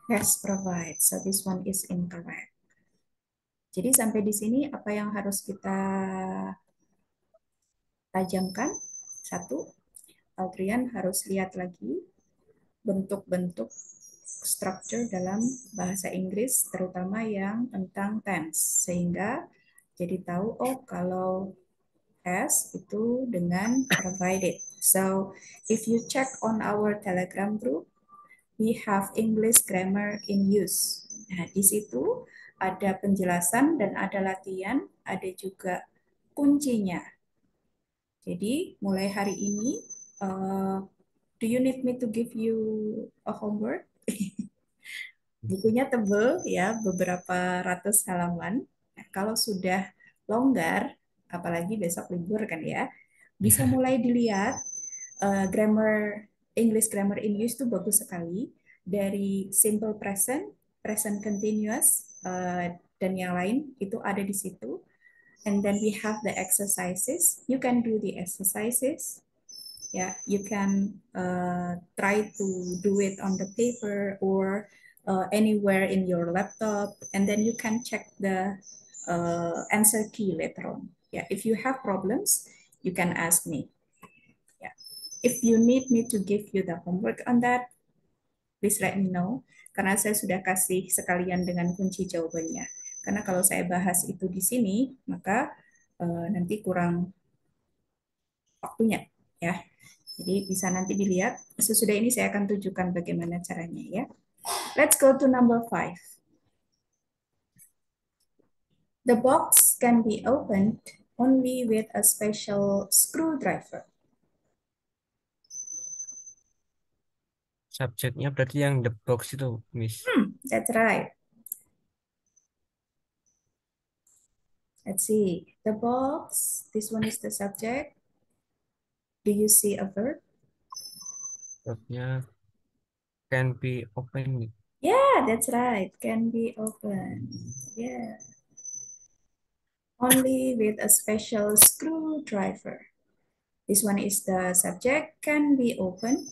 has provide. So this one is incorrect. Jadi sampai di sini apa yang harus kita tajamkan? Satu, Adrian harus lihat lagi bentuk-bentuk structure dalam bahasa Inggris, terutama yang tentang tense. Sehingga jadi tahu, oh kalau has itu dengan provided. So, if you check on our Telegram group, we have English grammar in use. Nah, di situ ada penjelasan dan ada latihan, ada juga kuncinya. Jadi, mulai hari ini, do you need me to give you a homework? Bukunya tebel ya, beberapa ratus halaman. Nah, kalau sudah longgar, apalagi besok libur kan ya, bisa mulai dilihat grammar English grammar in use itu bagus sekali dari simple present, present continuous dan yang lain itu ada di situ. And then we have the exercises. You can do the exercises. Yeah, you can try to do it on the paper or anywhere in your laptop, and then you can check the answer key later on. Yeah, if you have problems, you can ask me. Yeah, if you need me to give you the homework on that, please let me know. Karena saya sudah kasih sekalian dengan kunci jawabannya. Karena kalau saya bahas itu di sini, maka nanti kurang waktunya, ya. Jadi bisa nanti dilihat. Sesudah ini saya akan tunjukkan bagaimana caranya ya. Let's go to number 5. The box can be opened only with a special screwdriver. Subjeknya berarti yang the box itu, Miss. That's right. Let's see. The box, this one is the subject. Do you see a verb? Verbnya can be open. Yeah, that's right. Can be opened. Yeah. Only with a special screwdriver. This one is the subject, can be opened.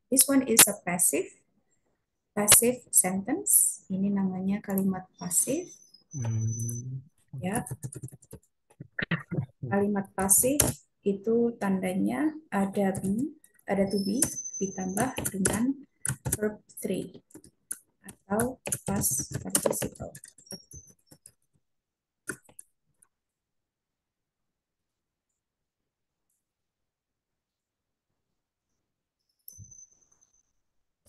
This one is a passive sentence. Ini namanya kalimat pasif. Ya. Kalimat pasif itu tandanya ada to be ditambah dengan verb 3 atau past participle.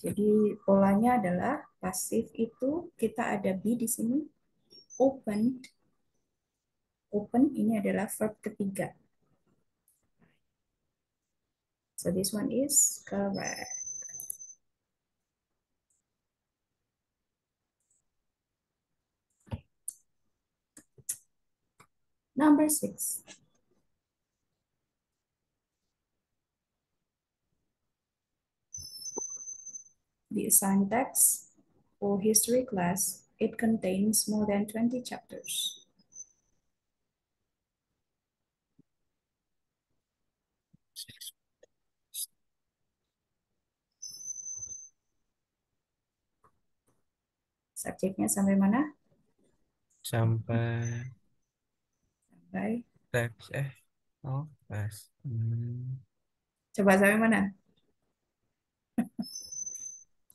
Jadi polanya adalah pasif itu kita ada be di sini, open. Open ini adalah verb ketiga. So this one is correct. Number 6. The assigned text for history class, it contains more than 20 chapters. Subjeknya sampai mana? Sampai Sampai. teks oh pas. Coba sampai mana?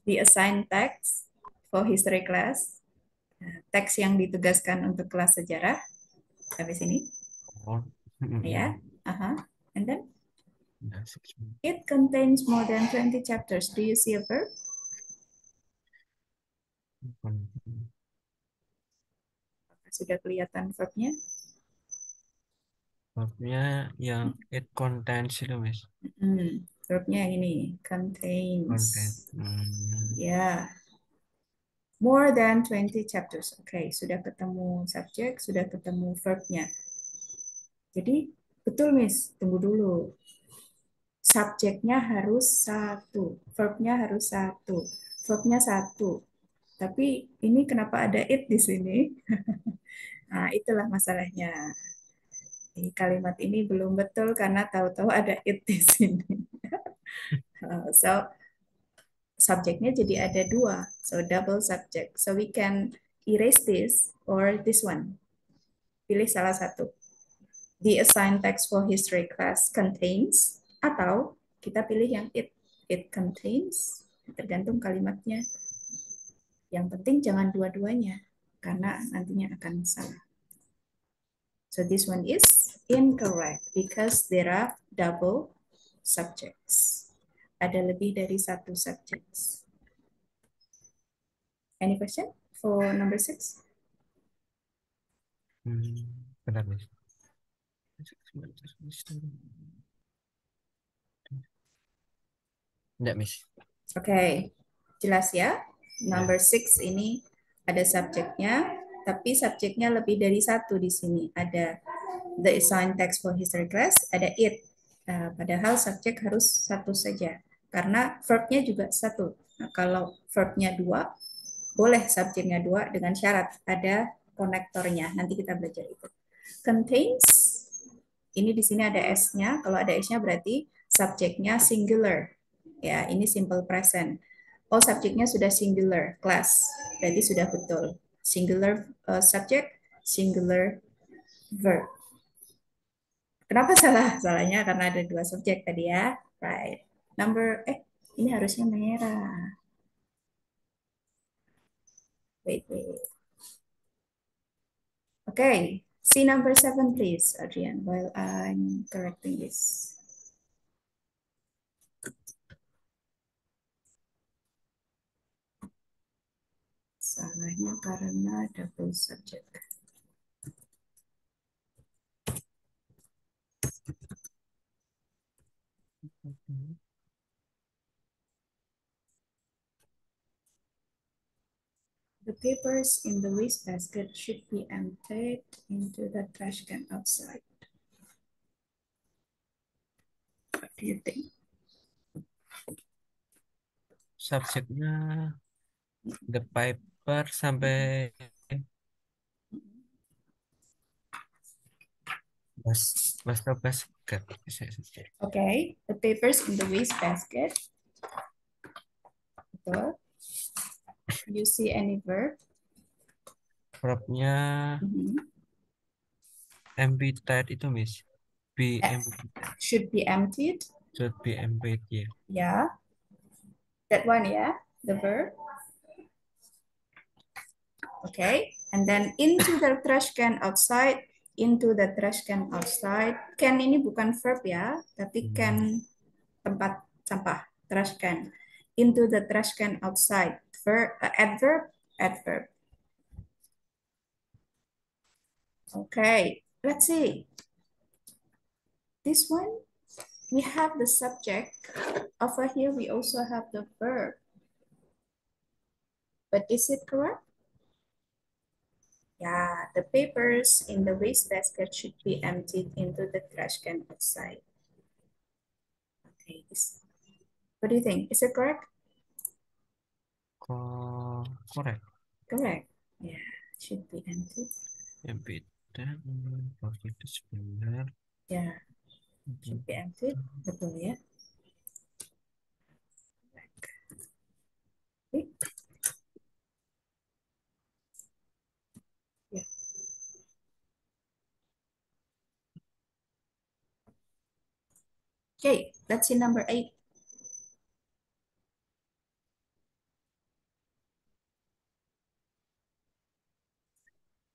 The assigned text for history class. Teks yang ditugaskan untuk kelas sejarah. Sampai sini. Oh. Ya. Aha. And then Nah, 6 months. it contains more than 20 chapters. Do you see a verb? Sudah kelihatan verbnya? Verbnya yang it contains itu, Miss. Verbnya yang ini, Content. contains. Ya, more than 20 chapters. Oke, sudah ketemu subjek, sudah ketemu verbnya. Jadi, betul Miss, tunggu dulu. Subjeknya harus satu, verbnya harus satu, verbnya satu. Tapi ini kenapa ada it di sini? Nah, itulah masalahnya. Ini kalimat ini belum betul karena tahu-tahu ada it di sini. So, subjeknya jadi ada dua. So, double subject. So, we can erase this or this one. Pilih salah satu. The assigned text for history class contains atau kita pilih yang it. It contains, tergantung kalimatnya. Yang penting jangan dua-duanya karena nantinya akan salah. So this one is incorrect because there are double subjects. Ada lebih dari satu subjects. Any question for number 6? Benar, Miss. Enggak, Miss. Oke, jelas ya. Ya. Number 6 ini ada subjeknya, tapi subjeknya lebih dari satu di sini. Ada the assigned text for history class, ada it. Padahal subjek harus satu saja, karena verbnya juga satu. Nah, kalau verbnya dua, boleh subjeknya dua dengan syarat ada konektornya. Nanti kita belajar itu. Contains, ini di sini ada S-nya. Kalau ada S-nya berarti subjeknya singular. Ya, ini simple present. Oh, subjeknya sudah singular, class. Berarti sudah betul. Singular subject, singular verb. Kenapa salah? Salahnya karena ada dua subjek tadi ya. Right. Ini harusnya merah. Wait. Okay. See number 7, please, Adrian, while I'm correcting this. Salahnya karena double subject. The papers in the wastebasket should be emptied into the trash can outside. What do you think? Subjeknya the paper sampai mas basket. Okay, the papers in the wastebasket. Betul. You see any verb? Verbnya emptied itu, Miss. Be emptied. Should be emptied. Should be emptied, ya. Yeah, that one, yeah, the verb. Okay, and then into the trash can outside. Into the trash can outside. Can ini bukan verb ya, tapi can tempat sampah, trash can. Into the trash can outside. Adverb, adverb. Okay, let's see. This one, we have the subject. Over here, we also have the verb. But is it correct? Yeah, the papers in the wastebasket should be emptied into the trash can outside. Okay, what do you think? Is it correct? Correct. Correct. Yeah, should be emptied. Emptied. Itu sebenar. Yeah, should be emptied. Betul ya. Okay. Yeah. Okay, let's see number 8.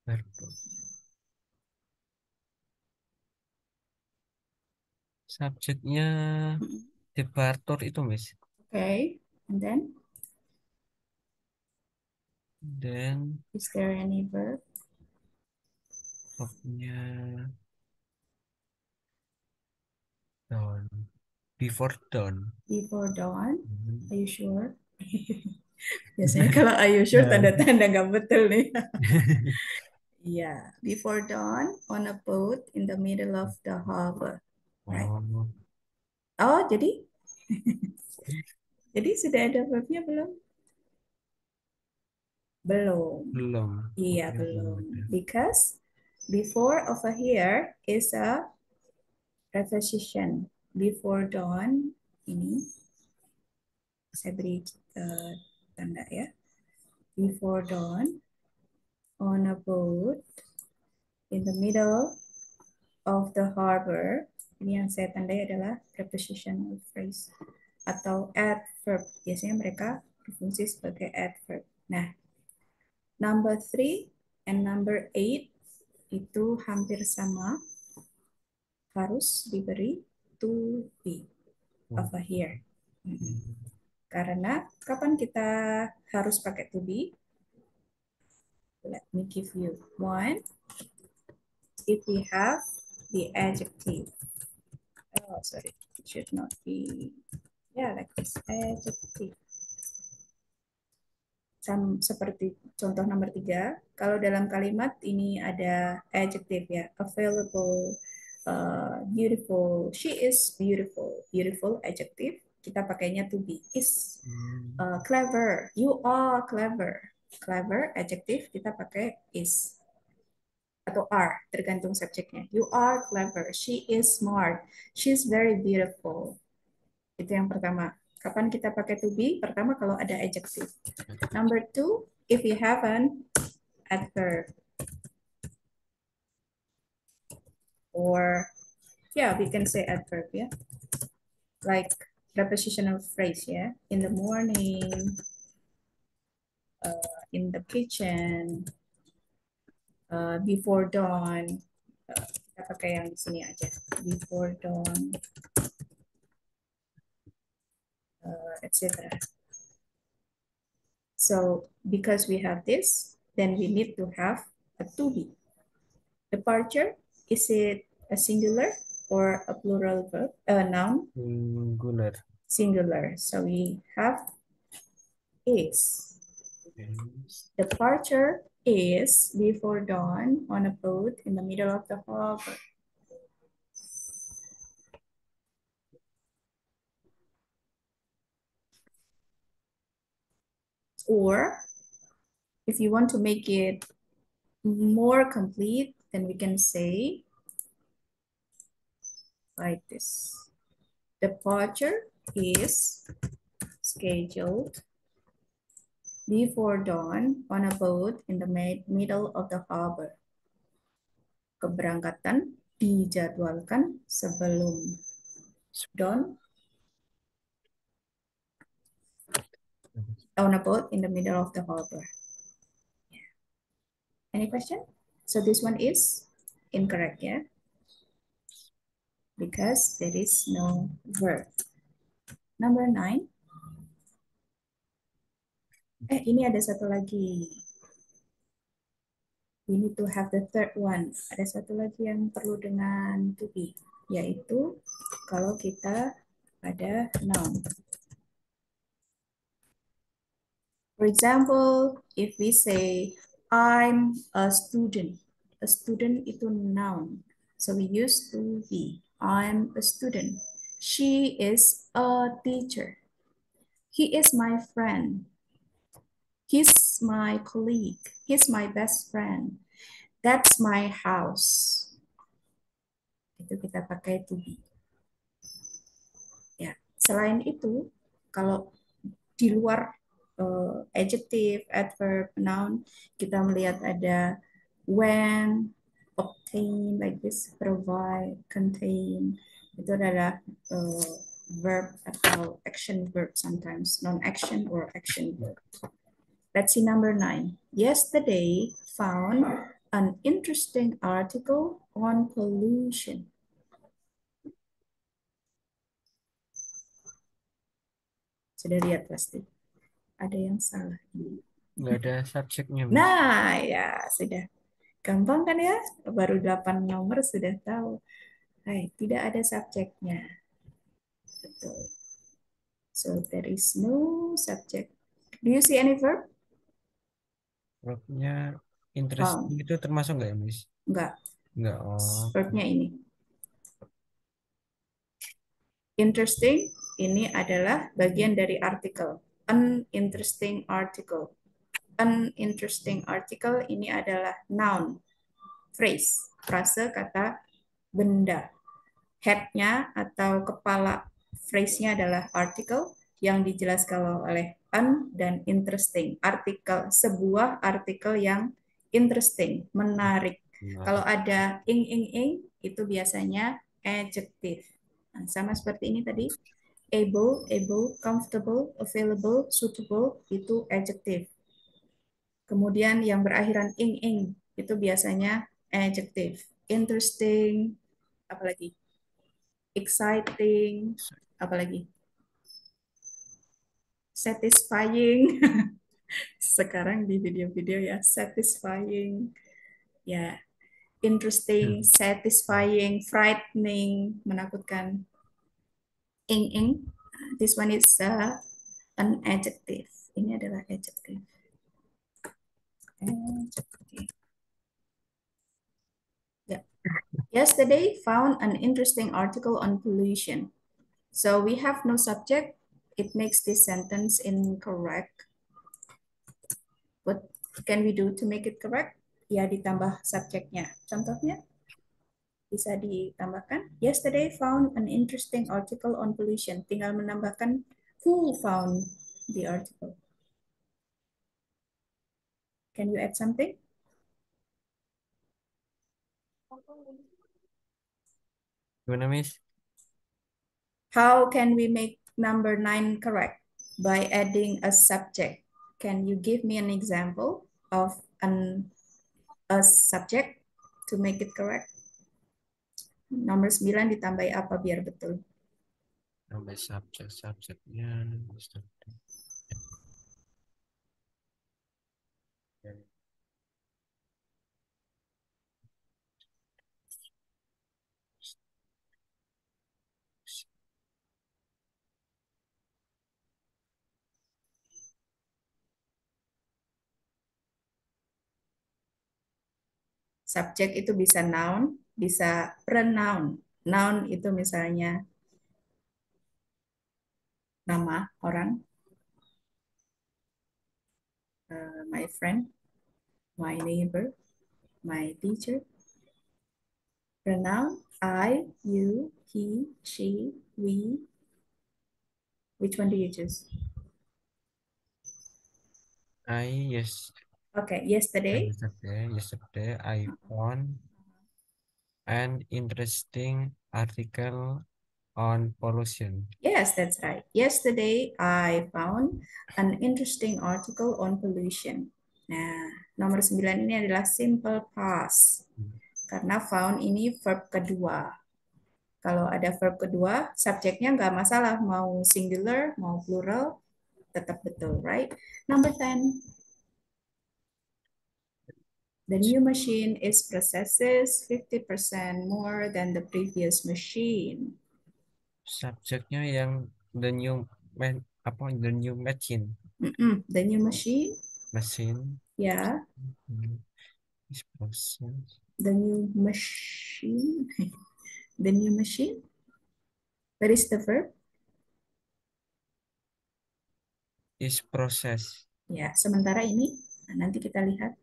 Verb. Subjeknya departur itu, Miss. Okay, and then Dan is there any verb? verbnya dawn. Before dawn. Before dawn. Hmm. Are you sure? Biasanya kalau are you sure tanda-tanda nggak betul nih. Yeah, before dawn on a boat in the middle of the harbor. Right. Oh, Oh, jadi sudah ada verbnya belum? Belum. belum. Iya, Verbnya belum belum. ada. Because before over here is a preposition. Before dawn ini saya beri tanda ya. Before dawn on a boat in the middle of the harbor. Ini yang saya tandai adalah prepositional phrase atau adverb. Biasanya mereka berfungsi sebagai adverb. Nah, number 3 and number 8 itu hampir sama, harus diberi to be Oh. over here. Hmm. Karena kapan kita harus pakai to be? Let me give you one. If we have the adjective. Oh, sorry. It should not be, yeah, like this. Adjective. Seperti contoh nomor 3, kalau dalam kalimat ini ada adjective ya, available, beautiful, she is beautiful, beautiful adjective, kita pakainya to be, is, Hmm. clever, you are clever, clever adjective kita pakai is atau are, tergantung subjeknya, you are clever, she is smart, she is very beautiful. Itu yang pertama. Kapan kita pakai to be? Pertama kalau ada adjective. Number 2, if you have an adverb. Or, yeah, we can say adverb, yeah. Like prepositional phrase, yeah. In the morning, in the kitchen, before dawn. Kita pakai yang di sini aja. Before dawn, etc. So, because we have this, then we need to have a to be. Departure, is it a singular or a plural verb? A noun? Singular. Singular. So we have is. Yes. Departure is before dawn on a boat in the middle of the harbor. Or if you want to make it more complete, then we can say like this. Departure is scheduled before dawn on a boat in the middle of the harbor. Keberangkatan dijadwalkan sebelum dawn on a boat in the middle of the harbor. Any question? So this one is incorrect, yeah? Because there is no verb. Number 9. Ini ada satu lagi. We need to have the third one. Ada satu lagi yang perlu dengan to be, yaitu kalau kita ada noun. For example, if we say, I'm a student itu noun. So we use to be. I'm a student. She is a teacher. He is my friend. He's my colleague. He's my best friend. That's my house. Itu kita pakai to be. Ya, selain itu, kalau di luar adjective, adverb, noun, kita melihat ada when, obtain, like this, provide, contain. Itu adalah verb atau action verb sometimes, non-action or action verb. Let's see number 9. Yesterday found an interesting article on pollution. Sudah lihat pasti. Ada yang salah ini. Nggak ada subjeknya, Miss. Nah, ya sudah. Gampang kan ya? Baru 8 nomor sudah tahu. Hai, tidak ada subjeknya. Betul. So there is no subject. Do you see any verb? Verbnya interesting Found. itu termasuk nggak ya, Miss? Enggak. Nggak. Oh, Verbnya ini. Interesting ini adalah bagian dari artikel. An interesting article. An interesting article ini adalah noun, phrase, frase kata benda. Head-nya atau kepala phrase-nya adalah article yang dijelaskan oleh an dan interesting. Artikel, sebuah artikel yang interesting, menarik. Kalau menarik. ada ing itu biasanya adjective. Nah, sama seperti ini tadi, able, comfortable, available, suitable itu adjective. Kemudian yang berakhiran ing itu biasanya adjective. Interesting, apalagi exciting, apalagi satisfying. Sekarang di video-video ya satisfying, ya interesting, satisfying, frightening, menakutkan. Ing. This one is an adjective. Ini adalah adjective. Adjective. Yeah. Yesterday found an interesting article on pollution. So we have no subject. It makes this sentence incorrect. What can we do to make it correct? Ya ditambah subjeknya. Contohnya bisa ditambahkan. Yesterday found an interesting article on pollution. Tinggal menambahkan who found the article. Can you add something? Gimana, Miss? How can we make number 9 correct? By adding a subject. Can you give me an example of a subject to make it correct? Nomor 9 ditambah apa biar betul? Sampai subjeknya. Subjek itu bisa noun, bisa pronoun. Noun itu misalnya nama orang, my friend, my neighbor, my teacher. Pronoun, I, you, he, she, we. Which one do you choose? Yes. Okay, yesterday. Yesterday I found an interesting article on pollution. Yes, that's right. Yesterday I found an interesting article on pollution. Nah, nomor 9 ini adalah simple past. Karena found ini verb kedua. Kalau ada verb kedua, subjeknya nggak masalah. Mau singular, mau plural, tetap betul, right? Number 10. The new machine is processes 50% more than the previous machine. Subjeknya yang the new man apa the new machine The new machine, machine ya, is process the new machine, the new machine. Where is the verb? is process. Ya, sementara ini nanti kita lihat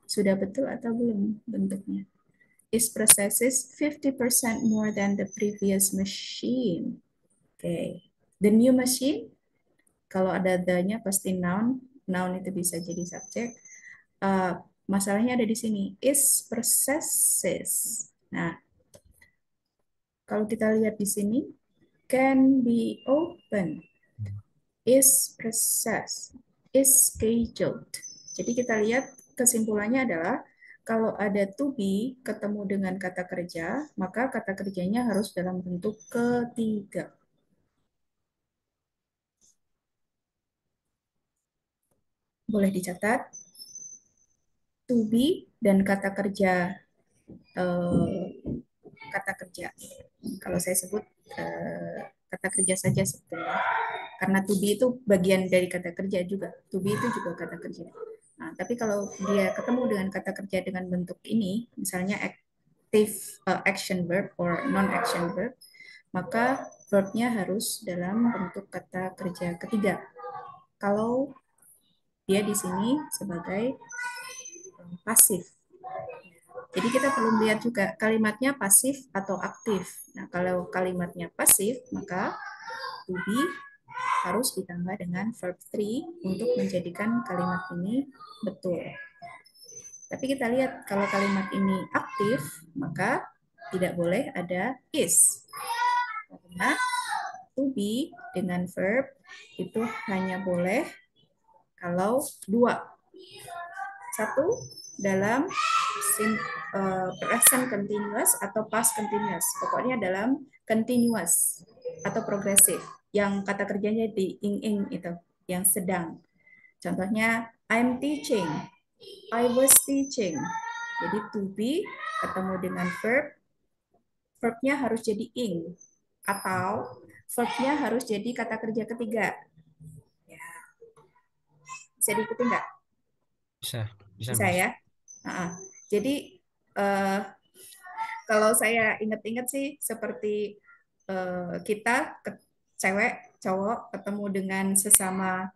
sudah betul atau belum bentuknya. Is processes 50% more than the previous machine. Oke. Okay. The new machine, kalau ada the-nya pasti noun. Noun itu bisa jadi subjek. Masalahnya ada di sini. Is processes. Nah, kalau kita lihat di sini, can be open. Is process. Is scheduled. Jadi kita lihat kesimpulannya adalah kalau ada to be ketemu dengan kata kerja, maka kata kerjanya harus dalam bentuk ketiga. boleh dicatat to be dan eh, kata kerja. Kalau saya sebut kata kerja saja sebetulnya. Karena to be itu bagian dari kata kerja juga. To be itu juga kata kerja. Nah, tapi kalau dia ketemu dengan kata kerja dengan bentuk ini, misalnya active action verb or non-action verb, maka verbnya harus dalam bentuk kata kerja ketiga. Kalau dia di sini sebagai pasif. Jadi kita perlu lihat juga kalimatnya pasif atau aktif. Nah, kalau kalimatnya pasif, maka to be harus ditambah dengan verb 3 untuk menjadikan kalimat ini betul. Tapi kita lihat kalau kalimat ini aktif, maka tidak boleh ada is. Karena to be dengan verb itu hanya boleh kalau dua. Satu dalam present continuous atau past continuous. Pokoknya dalam continuous atau progresif. Yang kata kerjanya di ing-ing itu, yang sedang. Contohnya, I'm teaching, I was teaching. Jadi to be ketemu dengan verb, verbnya harus jadi ing. Atau verbnya harus jadi kata kerja ketiga. Ya, bisa diikuti nggak? Bisa, bisa Bisa Mas. ya. Nah, jadi uh, kalau saya ingat-ingat sih seperti kita cewek cowok ketemu dengan sesama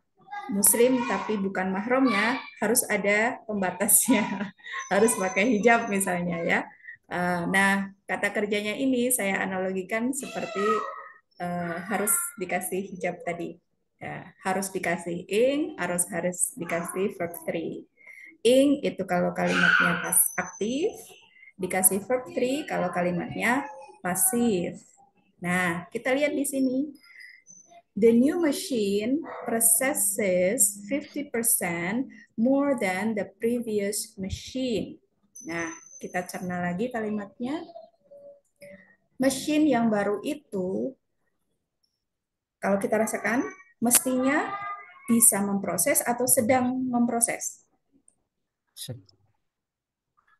muslim tapi bukan mahramnya harus ada pembatasnya harus pakai hijab misalnya ya. Nah kata kerjanya ini saya analogikan seperti harus dikasih hijab tadi ya, harus dikasih ing harus harus dikasih verb 3. Ing itu kalau kalimatnya pas aktif, dikasih verb 3 kalau kalimatnya pasif. Nah, kita lihat di sini. The new machine processes 50% more than the previous machine. Nah, kita cerna lagi kalimatnya. Mesin yang baru itu, kalau kita rasakan, mestinya bisa memproses atau sedang memproses.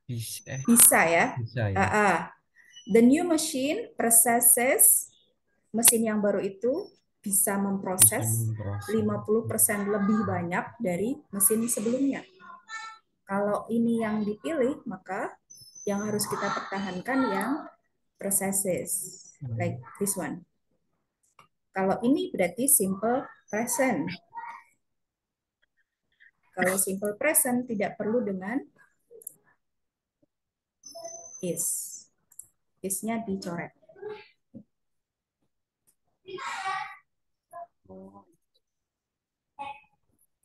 Bisa, Bisa ya. bisa Uh, ya. uh. The new machine processes, mesin yang baru itu bisa Bisa memproses memproses. 50% lebih banyak dari mesin sebelumnya. Kalau ini yang dipilih, maka yang harus kita pertahankan yang processes, like this one. Kalau ini berarti simple present. Kalau simple present tidak perlu dengan is. Is-nya dicoret.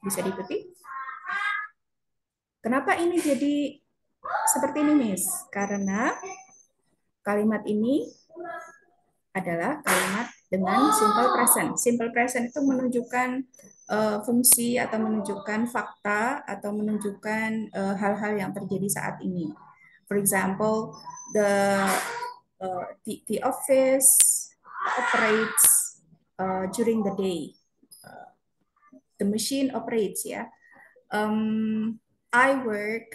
Bisa diikuti? Kenapa ini jadi seperti ini, Miss? Karena kalimat ini adalah kalimat dengan simple present. Simple present itu menunjukkan fungsi atau menunjukkan fakta atau menunjukkan hal-hal yang terjadi saat ini. For example, the office operates during the day. The machine operates ya. I work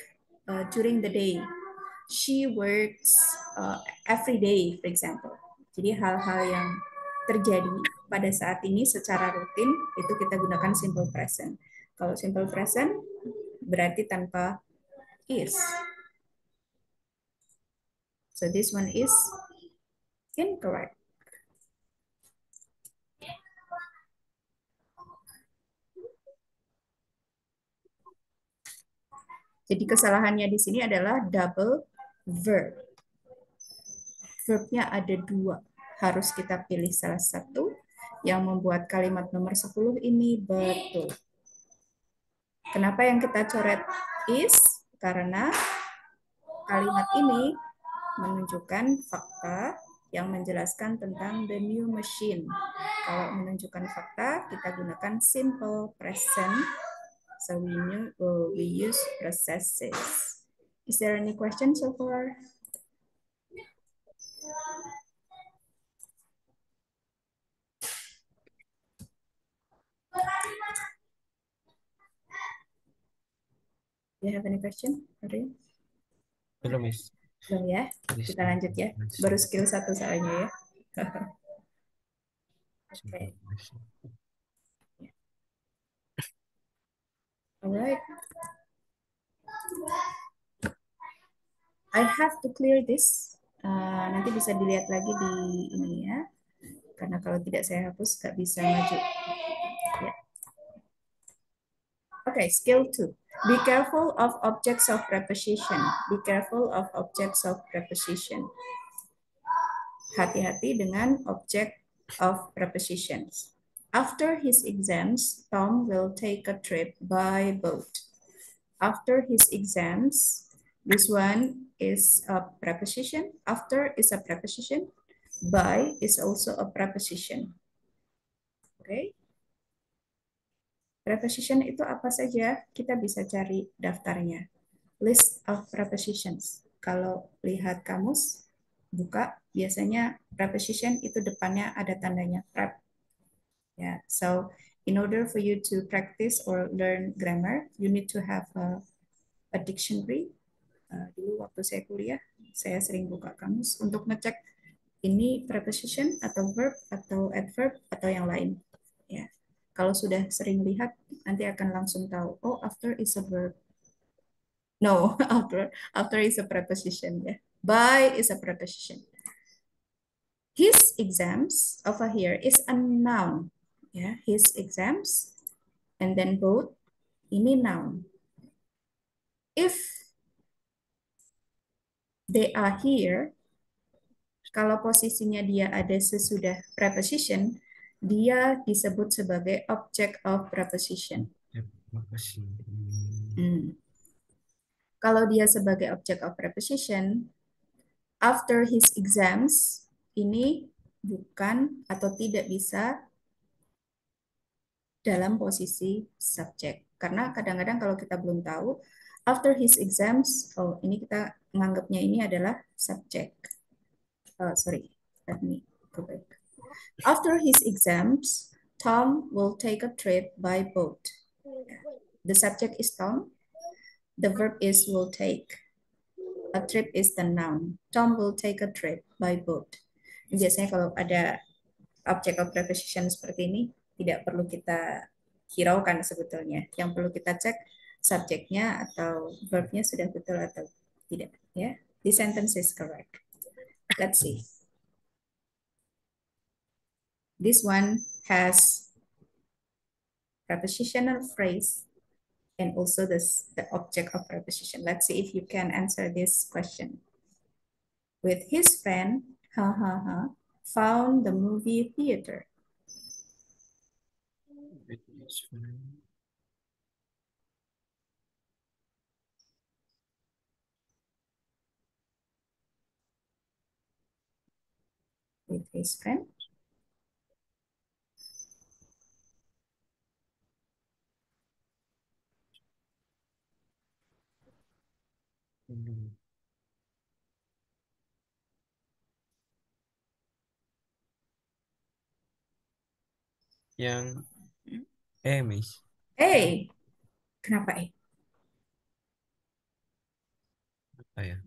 during the day. She works every day, for example. Jadi hal-hal yang terjadi pada saat ini secara rutin itu kita gunakan simple present. Kalau simple present berarti tanpa is. So this one is incorrect. Jadi kesalahannya di sini adalah double verb. Verbnya ada dua. Harus kita pilih salah satu yang membuat kalimat nomor 10 ini betul. Kenapa yang kita coret is? Karena kalimat ini menunjukkan fakta yang menjelaskan tentang the new machine. Kalau menunjukkan fakta, kita gunakan simple present. So we use processes. Is there any question so far? Do you have any question, Adrian? Belum, Miss. Belum ya? Kita lanjut ya. Baru skill satu soalnya ya. Okay. Alright. I have to clear this. Nanti bisa dilihat lagi di ini ya. Karena kalau tidak saya hapus nggak bisa maju. Ya. Okay, skill 2. Be careful of objects of preposition. Be careful of objects of preposition. Hati-hati dengan object of prepositions. After his exams, Tom will take a trip by boat. After his exams, this one is a preposition. After is a preposition. By is also a preposition. Oke. Okay. Preposition itu apa saja? Kita bisa cari daftarnya. List of prepositions. Kalau lihat kamus, buka, biasanya preposition itu depannya ada tandanya prep. Yeah, so in order for you to practice or learn grammar, you need to have a dictionary. Dulu waktu saya kuliah, saya sering buka kamus untuk ngecek ini preposition atau verb atau adverb atau yang lain. Ya, kalau sudah sering lihat, nanti akan langsung tahu. Oh, after is a verb. No, after is a preposition. Ya, by is a preposition. His exams over here is a noun. Ya, his exams, and then both ini noun. If they are here, kalau posisinya dia ada sesudah preposition, dia disebut sebagai object of preposition. Kalau dia sebagai object of preposition, after his exams, ini bukan atau tidak bisa dalam posisi subjek. Karena kadang-kadang kalau kita belum tahu, after his exams, oh ini kita menganggapnya ini adalah subjek. Sorry, let me go back. After his exams, Tom will take a trip by boat. The subject is Tom. The verb is will take. A trip is the noun. Tom will take a trip by boat. Biasanya kalau ada object of preposition seperti ini, tidak perlu kita hiraukan sebetulnya. Yang perlu kita cek subjeknya atau verbnya sudah betul atau tidak. Ya, the sentence is correct. Let's see. This one has prepositional phrase and also the object of preposition. Let's see if you can answer this question. With his friend, found the movie theater. With his friend. With his friend. Yang Miss. Hey, kenapa Apa ya?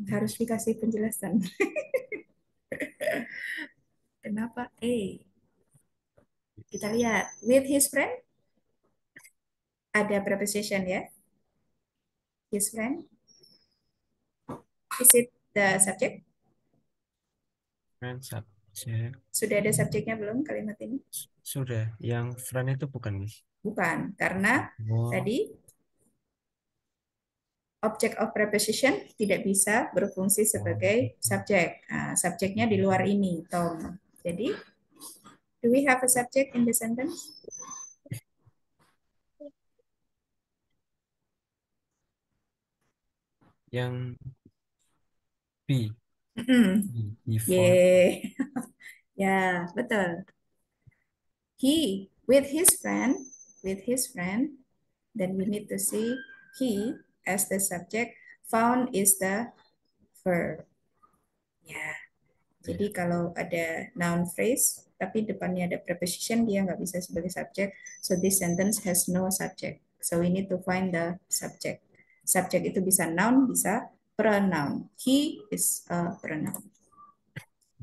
Harus dikasih penjelasan. Kenapa Kita lihat. With his friend. Ada preposition ya. His friend. Is it the subject? Friend subject. Sudah ada subjeknya belum kalimat ini? Sudah. Yang friend itu bukan, Miss. Bukan, karena tadi object of preposition tidak bisa berfungsi sebagai subjek. Nah, subjeknya di luar ini, Tom. Jadi, do we have a subject in the sentence? Yang B. Yeah. Ya, betul. He with his friend, then we need to see he as the subject, found is the verb. Ya. Jadi kalau ada noun phrase tapi depannya ada preposition, dia nggak bisa sebagai subject. So this sentence has no subject. So we need to find the subject. Subjek itu bisa noun, bisa pronoun. He is a pronoun.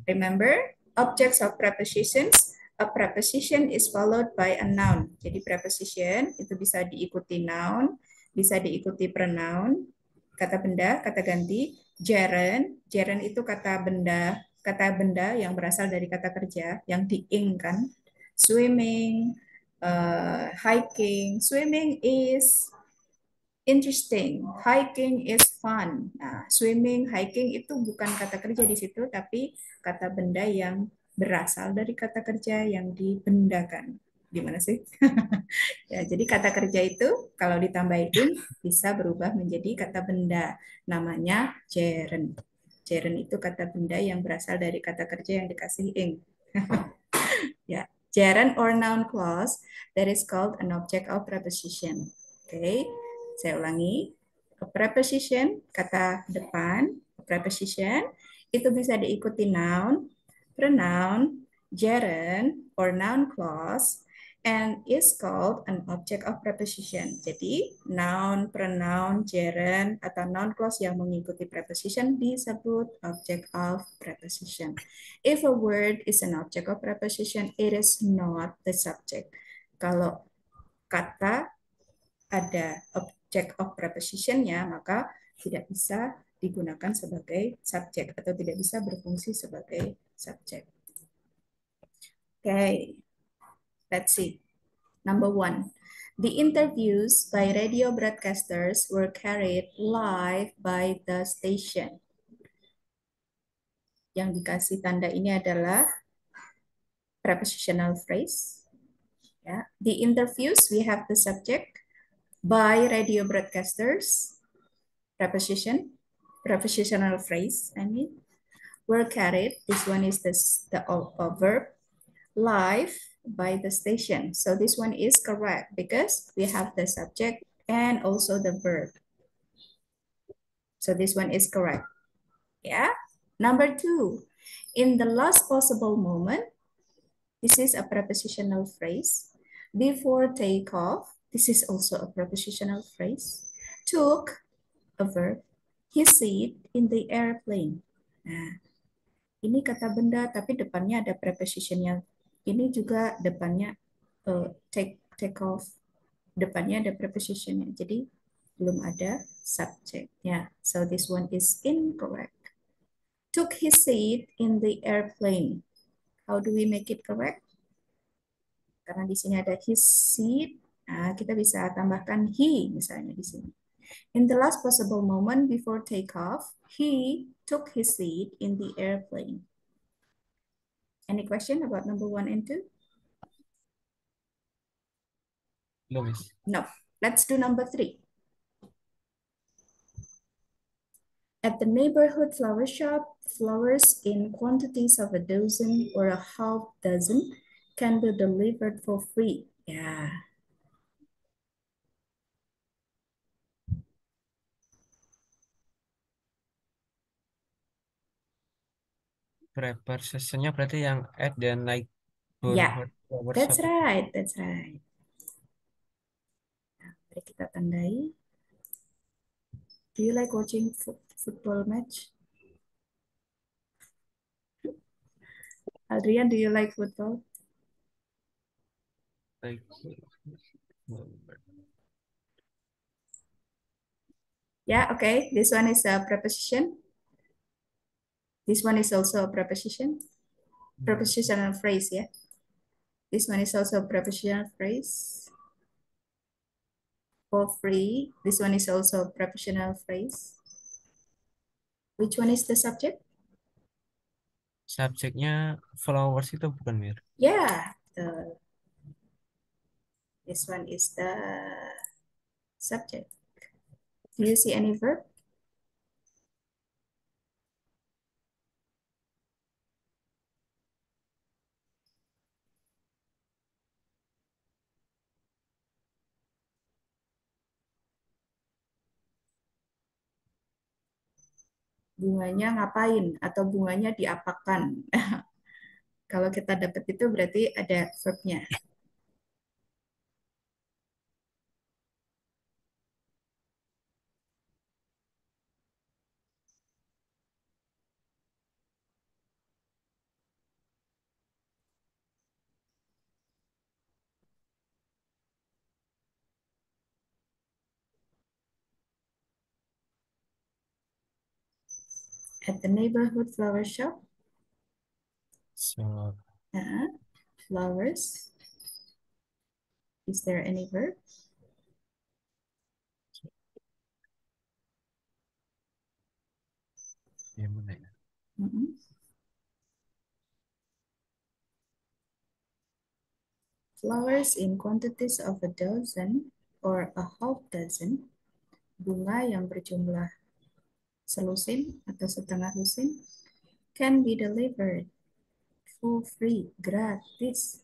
Remember, objects of prepositions. A preposition is followed by a noun. Jadi preposition itu bisa diikuti noun, bisa diikuti pronoun, kata benda, kata ganti. Gerund, gerund itu kata benda yang berasal dari kata kerja, yang diing kan. Swimming, hiking. Swimming is interesting. Hiking is fun. Nah, swimming, hiking itu bukan kata kerja di situ, tapi kata benda yang berasal dari kata kerja yang dibendakan. Gimana sih? Ya, jadi kata kerja itu kalau ditambahin bisa berubah menjadi kata benda. Namanya gerund. Gerund itu kata benda yang berasal dari kata kerja yang dikasih ing. Ya, gerund or noun clause that is called an object of preposition. Oke, saya ulangi. A preposition, kata depan, a preposition, itu bisa diikuti noun, pronoun, gerund, or noun clause, and is called an object of preposition. Jadi, noun, pronoun, gerund, atau noun clause yang mengikuti preposition disebut object of preposition. If a word is an object of preposition, it is not the subject. Kalau kata ada object of preposition-nya, maka tidak bisa digunakan sebagai subjek atau tidak bisa berfungsi sebagai subjek. Okay, let's see. Number one, the interviews by radio broadcasters were carried live by the station. Yang dikasih tanda ini adalah prepositional phrase. Yeah. The interviews, we have the subject by radio broadcasters, preposition, prepositional phrase, I mean, were carried. This one is the verb, live by the station. So this one is correct because we have the subject and also the verb. So this one is correct. Yeah. Number two, in the last possible moment, this is a prepositional phrase. Before takeoff, this is also a prepositional phrase. Took, a verb. His seat in the airplane. Nah, ini kata benda tapi depannya ada prepositionnya. Ini juga depannya take off. Depannya ada prepositionnya. Jadi belum ada subject. Ya, so this one is incorrect. Took his seat in the airplane. How do we make it correct? Karena di sini ada his seat, nah kita bisa tambahkan he misalnya di sini. In the last possible moment before takeoff, he took his seat in the airplane. Any question about number one and two? Belum, Miss. No. Let's do number three. At the neighborhood flower shop, flowers in quantities of a dozen or a half dozen can be delivered for free. Yeah. Prepositionnya berarti yang at dan like Yeah, that's workshop. right. That's right. Mari kita tandai. Do you like watching football match? Adrian, do you like football? Like, Yeah, okay. This one is a preposition. This one is also a preposition. Prepositional phrase, yeah. This one is also a prepositional phrase. For free. This one is also a prepositional phrase. Which one is the subject? subjeknya flowers itu bukan, Mir? Yeah, this one is the subject. Do you see any verb? Bunganya ngapain atau bunganya diapakan? Kalau kita dapat itu berarti ada verbnya. At the neighborhood flower shop. So, Flowers. Is there any verb? yang mana ya? Mm-mm. Flowers in quantities of a dozen or a half dozen. Bunga yang berjumlah selusin atau setengah lusin can be delivered for free, gratis.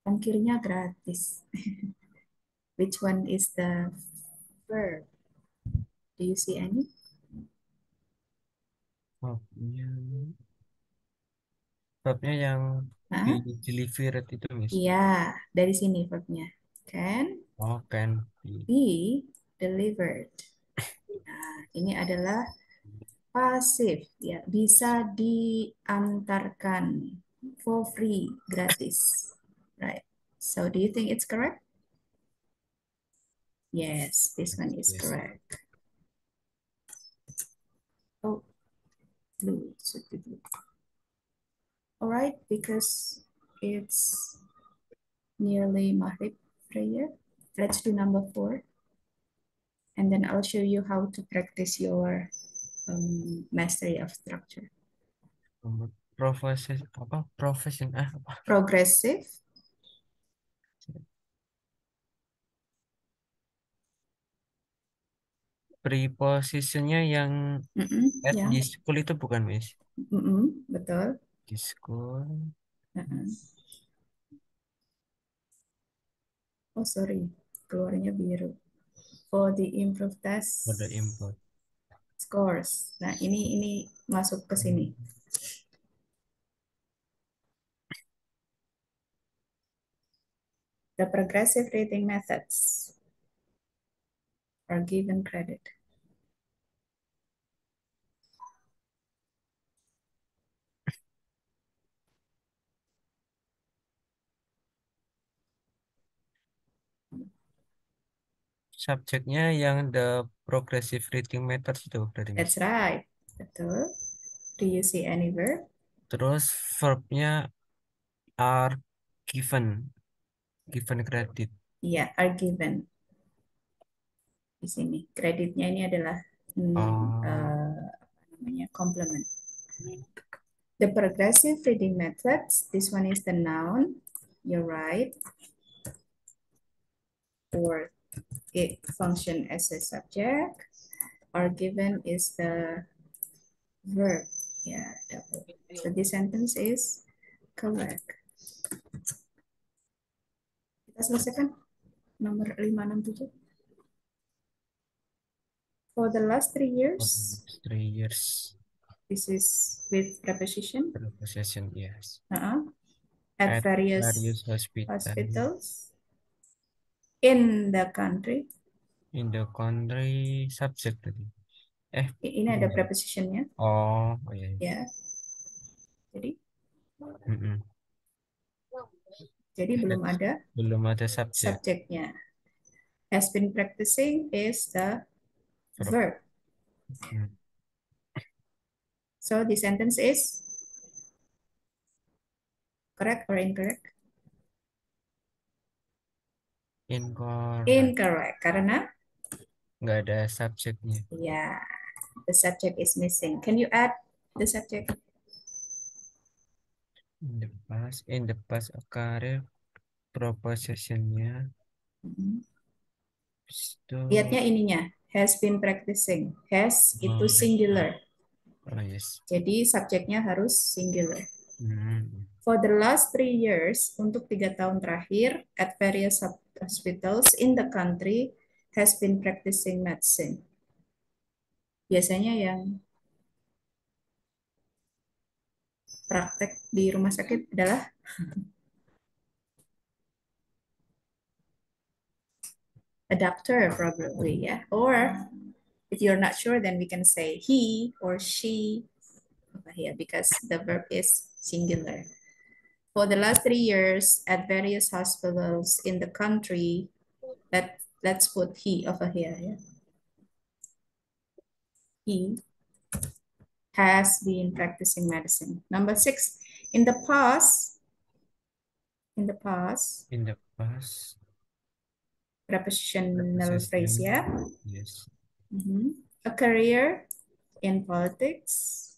Ongkirnya gratis. Which one is the verb? Do you see any? Verbnya, verbnya yang di Hah? delivered itu, Miss. Iya, dari sini verbnya. Can Oh, can be. be delivered. Nah, ini adalah pasif, ya, bisa diantarkan for free, gratis. Right. So, do you think it's correct? Yes, this one is Yes. correct. Oh, blue, should be blue. All right, because it's nearly Maghrib prayer. Let's do number 4. And then I'll show you how to practice your mastery of structure. Profesi apa? Profession apa? Progressive. Prepositionnya yang at Ya, di school itu bukan, Miss? betul. Di school Oh, sorry, keluarnya biru. For the improve test ada input. scores. Nah, ini masuk ke sini. The progressive rating methods are given credit. Subjeknya yang the progressive rating methods itu berarti, Miss. That's right. Betul. Do you see any verb? Terus verbnya are given credit. Iya, are given. Di sini. Kreditnya ini adalah Oh, namanya complement. The progressive reading methods, this one is the noun. You're right. Or it function as a subject. Are given is the verb. Yeah, double. So this sentence is correct. Kita selesaikan nomor 567. For the last 3 years, 3 years this is with preposition. preposition, yes. At At various various hospital hospitals in the country. in the country subject tadi. Ini ada prepositionnya. Oh, oh iya. Ya. Jadi Mm-mm. belum ada subjek. subjeknya. Has been practicing is the verb. So the sentence is correct or incorrect? Incorrect. Karena nggak ada subjeknya. ya, the subject is missing. Can you add the subject? In the past occurred propositionnya. Lihatnya ininya, has been practicing. Has itu singular. Oh, yes. Jadi subjeknya harus singular. For the last 3 years, untuk 3 tahun terakhir, at various hospitals in the country, has been practicing medicine. Biasanya yang praktek di rumah sakit adalah a doctor probably, yeah. Or if you're not sure, then we can say he or she over here because the verb is singular. For the last 3 years at various hospitals in the country, let's put he over here, yeah. he has been practicing medicine. Number 6, in the past, in the past, In the past, prepositional phrase preposition. ya. Yes. A career in politics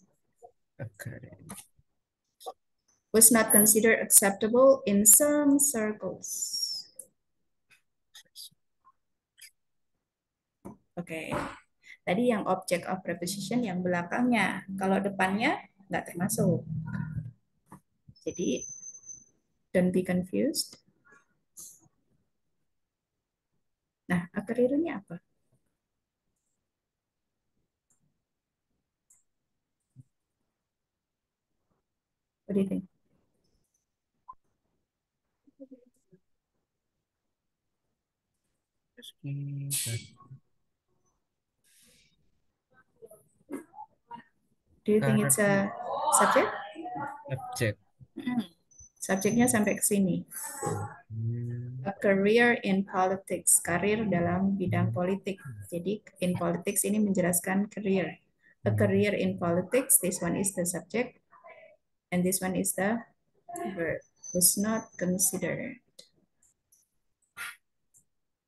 Okay. was not considered acceptable in some circles. Oke, tadi yang object of preposition yang belakangnya. Kalau depannya nggak termasuk. Jadi, don't be confused. Nah, a career ini apa? What do you think? Do you think it's a subject? Object. Subjeknya sampai ke sini. Hmm. A career in politics, karir dalam bidang politik. Jadi in politics ini menjelaskan career. A career in politics, this one is the subject, and this one is the verb. Was not considered.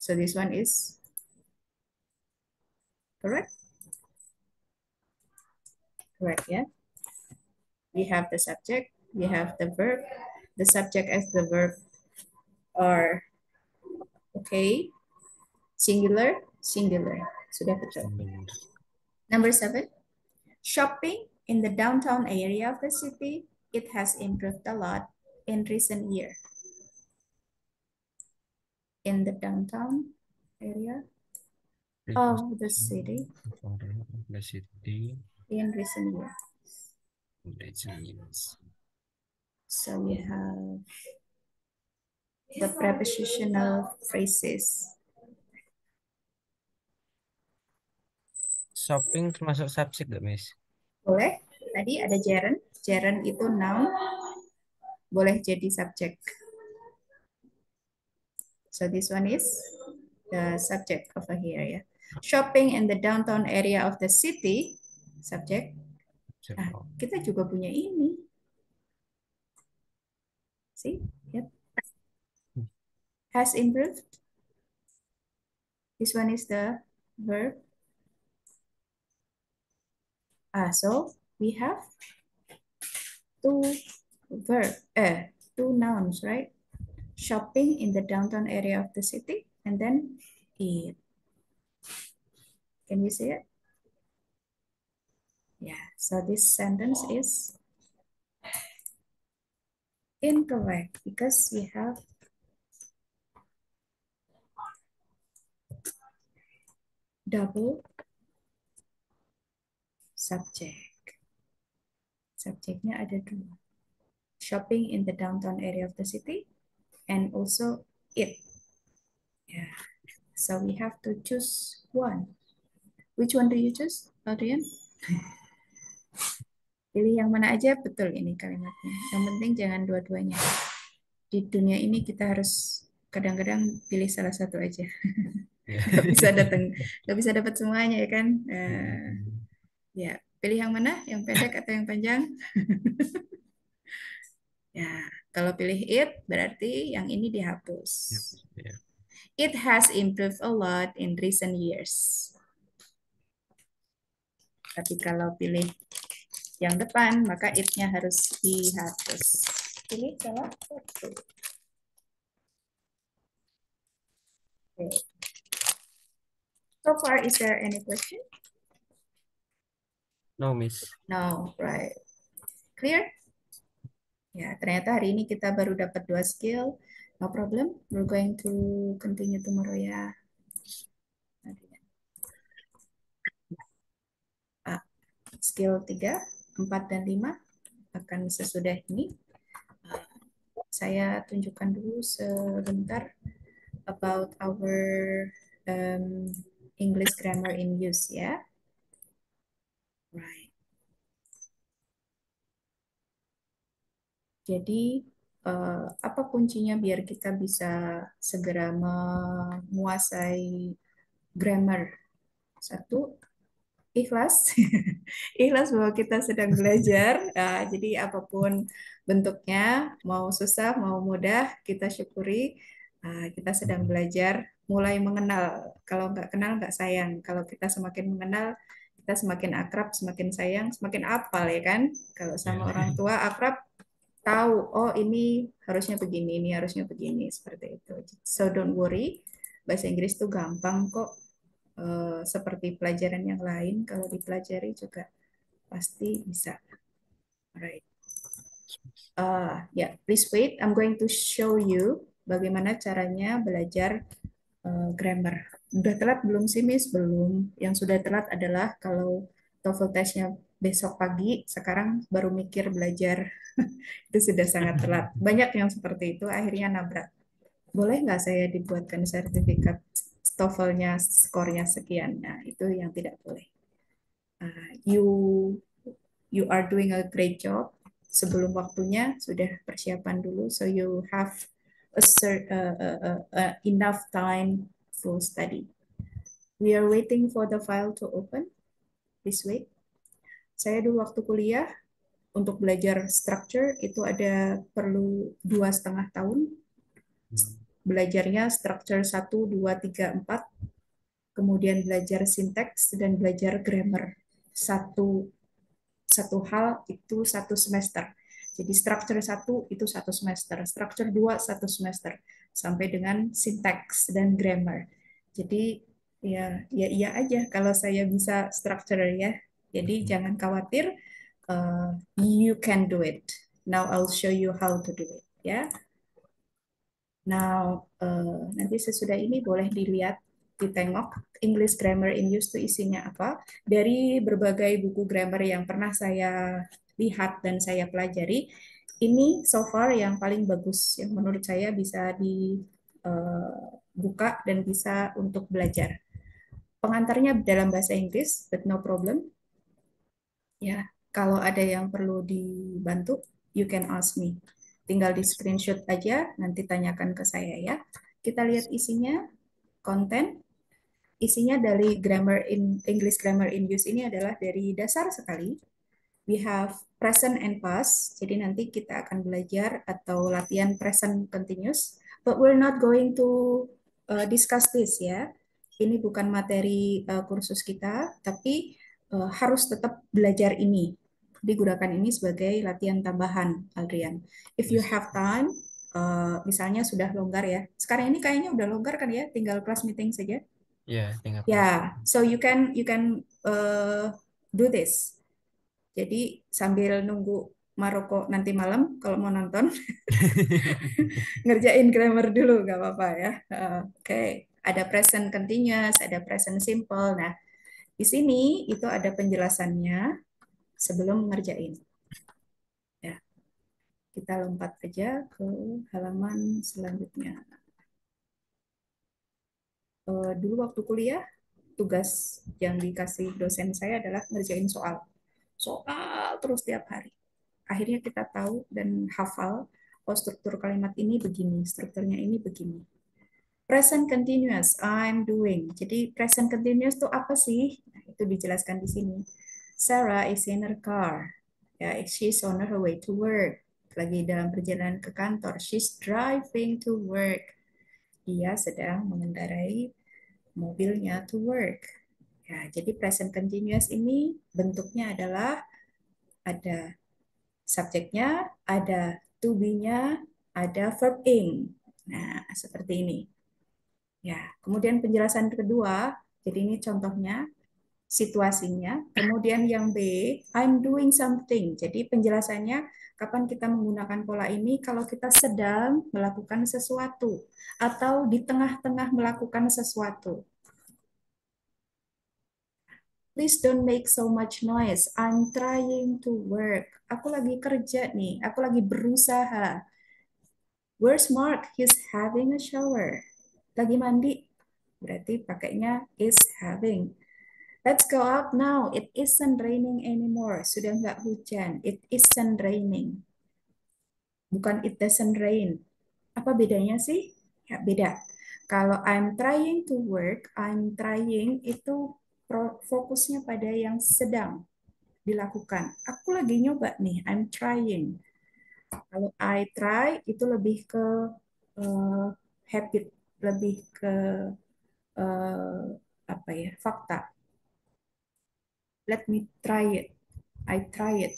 So this one is correct. Correct, yeah. We have the subject, we have the verb. The subject as the verb are okay. Singular, singular. Sudah betul. Number 7, shopping in the downtown area of the city, it has improved a lot in recent years. In the downtown area of the city The city. in recent Legends. So we have the prepositional phrases. Shopping termasuk subjek gak, Miss? Boleh. Tadi ada gerund. Gerund itu noun. Boleh jadi subjek. So this one is the subject over here ya. Shopping in the downtown area of the city, subject. Nah, kita juga punya ini. See? Yep. Has improved. This one is the verb. So we have two two nouns, right? Shopping in the downtown area of the city, and then eat. Can you see it? Yeah, so this sentence is incorrect because we have double subject. Subjeknya ada dua. Shopping in the downtown area of the city and also it. Yeah. So we have to choose one. Which one do you choose, Adrian? Pilih yang mana aja, betul ini kalimatnya. Yang penting jangan dua-duanya. Di dunia ini kita harus kadang-kadang pilih salah satu aja. Nggak bisa datang, nggak bisa dapat semuanya ya kan? Ya, pilih yang mana? Yang pendek atau yang panjang? Ya, kalau pilih it berarti yang ini dihapus. It has improved a lot in recent years. Tapi kalau pilih yang depan, maka it-nya harus dihapus. Pilih salah satu. Okay. So far, is there any question? No, Miss. No, right. Clear? Ya, ternyata hari ini kita baru dapat 2 skill. No problem. We're going to continue tomorrow ya. Skill 3, 4, dan 5 akan sesudah ini. Saya tunjukkan dulu sebentar about our English grammar in use ya. Right. Jadi apa kuncinya biar kita bisa segera menguasai grammar? Satu, ikhlas, ikhlas bahwa kita sedang belajar. Jadi apapun bentuknya, mau susah, mau mudah, kita syukuri. Kita sedang belajar, mulai mengenal. Kalau nggak kenal, nggak sayang. Kalau kita semakin mengenal, kita semakin akrab, semakin sayang, semakin apal ya kan. Kalau Ya. sama orang tua akrab, tahu, oh ini harusnya begini, ini harusnya begini, seperti itu. So don't worry, bahasa Inggris tuh gampang kok. Seperti pelajaran yang lain, kalau dipelajari juga pasti bisa. Alright. Ya, please wait. I'm going to show you bagaimana caranya belajar grammar. Udah telat belum sih, Miss? Belum. Yang sudah telat adalah kalau TOEFL testnya besok pagi, sekarang baru mikir belajar. Itu sudah sangat telat. Banyak yang seperti itu, akhirnya nabrak. Boleh nggak saya dibuatkan sertifikat TOEFL-nya, skornya sekian? Nah, itu yang tidak boleh. You are doing a great job. Sebelum waktunya sudah persiapan dulu, so you have enough time for study. We are waiting for the file to open. Please wait. Saya dulu waktu kuliah untuk belajar structure itu ada perlu 2,5 tahun. Belajarnya structure 1, 2, 3, 4, kemudian belajar sinteks dan belajar grammar. Satu satu hal itu 1 semester. Jadi structure 1 itu 1 semester, structure 2 1 semester, sampai dengan syntax dan grammar. Jadi ya iya aja kalau saya bisa structure ya. Jadi jangan khawatir, you can do it. Now I'll show you how to do it ya. Now, nanti sesudah ini boleh dilihat, ditengok English Grammar in Use itu isinya apa. Dari berbagai buku grammar yang pernah saya lihat dan saya pelajari, ini so far yang paling bagus, yang menurut saya bisa dibuka dan bisa untuk belajar. Pengantarnya dalam bahasa Inggris, but no problem. Ya, kalau ada yang perlu dibantu, you can ask me. Tinggal di screenshot aja, nanti tanyakan ke saya ya. Kita lihat isinya, konten. Isinya dari grammar in English grammar in use ini adalah dari dasar sekali. We have present and past. Jadi nanti kita akan belajar atau latihan present continuous. But we're not going to discuss this ya. Ini bukan materi kursus kita, tapi harus tetap belajar ini. Digunakan ini sebagai latihan tambahan, Adrian. If you Yes. have time, misalnya sudah longgar ya. Sekarang ini kayaknya udah longgar kan ya, tinggal class meeting saja. Ya, tinggal Ya, kelas. so you can do this. Jadi sambil nunggu Maroko nanti malam kalau mau nonton, ngerjain grammar dulu nggak apa-apa ya. Oke, ada present continuous, ada present simple. Nah, di sini itu ada penjelasannya sebelum ngerjain. Ya, kita lompat aja ke halaman selanjutnya. Dulu waktu kuliah, tugas yang dikasih dosen saya adalah ngerjain soal. Soal terus tiap hari. Akhirnya kita tahu dan hafal, oh struktur kalimat ini begini, strukturnya ini begini. Present continuous, I'm doing. Jadi present continuous itu apa sih? Nah, itu dijelaskan di sini. Sarah is in her car. Ya, she's on her way to work. Lagi dalam perjalanan ke kantor. She's driving to work. Dia sedang mengendarai mobilnya to work. Ya, jadi present continuous ini bentuknya adalah ada subjeknya, ada to be-nya, ada verb ing. Nah, seperti ini. Ya, kemudian penjelasan kedua, jadi ini contohnya, situasinya. Kemudian yang B, I'm doing something. Jadi penjelasannya kapan kita menggunakan pola ini kalau kita sedang melakukan sesuatu atau di tengah-tengah melakukan sesuatu. Please don't make so much noise. I'm trying to work. Aku lagi kerja nih. Aku lagi berusaha. Where's Mark? He's having a shower. Lagi mandi. Berarti pakainya is having. Let's go out now. It isn't raining anymore. Sudah nggak hujan. It isn't raining. Bukan it doesn't rain. Apa bedanya sih? Ya, beda. Kalau I'm trying to work, I'm trying itu fokusnya pada yang sedang dilakukan. Aku lagi nyoba nih, I'm trying. Kalau I try itu lebih ke uh, habit, lebih ke uh, apa ya, fakta. Let me try it. I try it.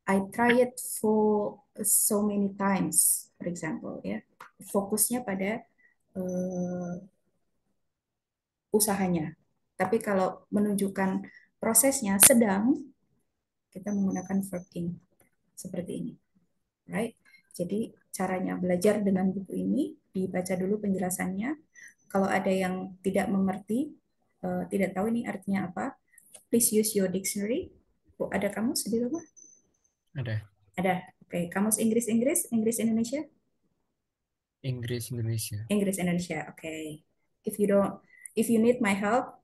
I try it for so many times, for example, ya. Fokusnya pada uh, usahanya. Tapi kalau menunjukkan prosesnya sedang, kita menggunakan verb ing seperti ini, right? Jadi caranya belajar dengan buku ini dibaca dulu penjelasannya. Kalau ada yang tidak mengerti, tidak tahu ini artinya apa, please use your dictionary. Oh, ada kamus di rumah? Ada. Ada. Oke, kamus Inggris Inggris Indonesia, Inggris Indonesia. Inggris Indonesia. Oke. If you don't, if you need my help,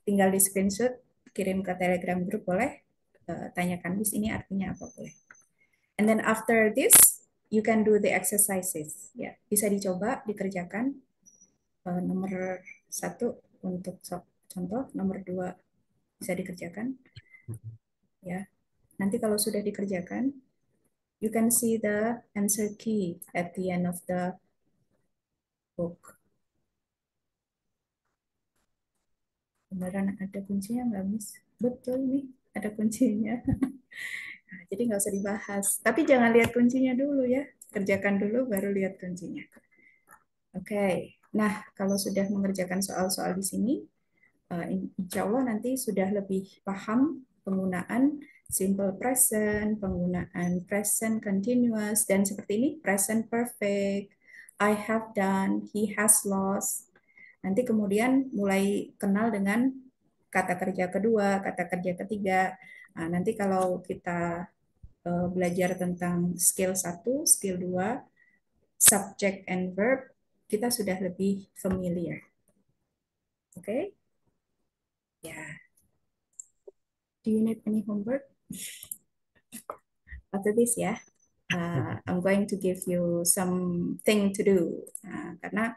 tinggal di screenshot, kirim ke Telegram group boleh. Tanyakan bis ini artinya apa boleh. And then after this, you can do the exercises. Ya, bisa dicoba, dikerjakan. Nomor satu untuk contoh, nomor dua bisa dikerjakan. Ya, nanti kalau sudah dikerjakan, you can see the answer key at the end of the book. Beneran ada kuncinya nggak, Miss? Betul nih, ada kuncinya. Nah, jadi nggak usah dibahas. Tapi jangan lihat kuncinya dulu ya. Kerjakan dulu, baru lihat kuncinya. Oke. Nah, kalau sudah mengerjakan soal-soal di sini, insya Allah nanti sudah lebih paham penggunaan simple present, penggunaan present continuous, dan seperti ini, present perfect, I have done, he has lost. Nanti kemudian mulai kenal dengan kata kerja kedua, kata kerja ketiga. Nah, nanti kalau kita belajar tentang skill satu, skill 2, subject and verb, kita sudah lebih familiar. Oke? Okay? Ya. Do you need any homework? After this ya, I'm going to give you something to do. Karena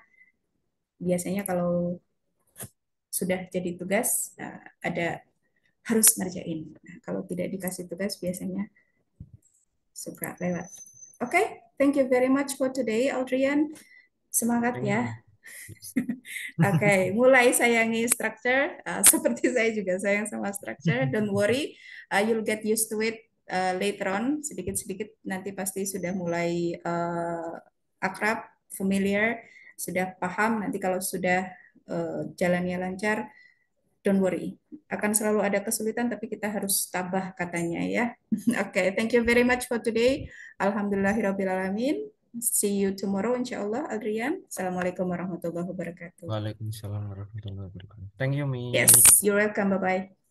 biasanya kalau sudah jadi tugas, ada harus ngerjain. Nah, kalau tidak dikasih tugas biasanya suka lewat. Oke, okay? Thank you very much for today, Audrian. Semangat Thank ya. you. Yes. Oke, mulai sayangi structure. Seperti saya juga sayang sama structure. Don't worry, you'll get used to it later on. Sedikit-sedikit nanti pasti sudah mulai akrab, familiar, sudah paham. Nanti kalau sudah jalannya lancar, don't worry. Akan selalu ada kesulitan, tapi kita harus tabah katanya ya. Oke, thank you very much for today. Alhamdulillahirrabbilalamin. See you tomorrow, insya Allah, Adrian. Assalamualaikum warahmatullahi wabarakatuh. Waalaikumsalam warahmatullahi wabarakatuh. Thank you, Mi. Yes, you're welcome. Bye bye.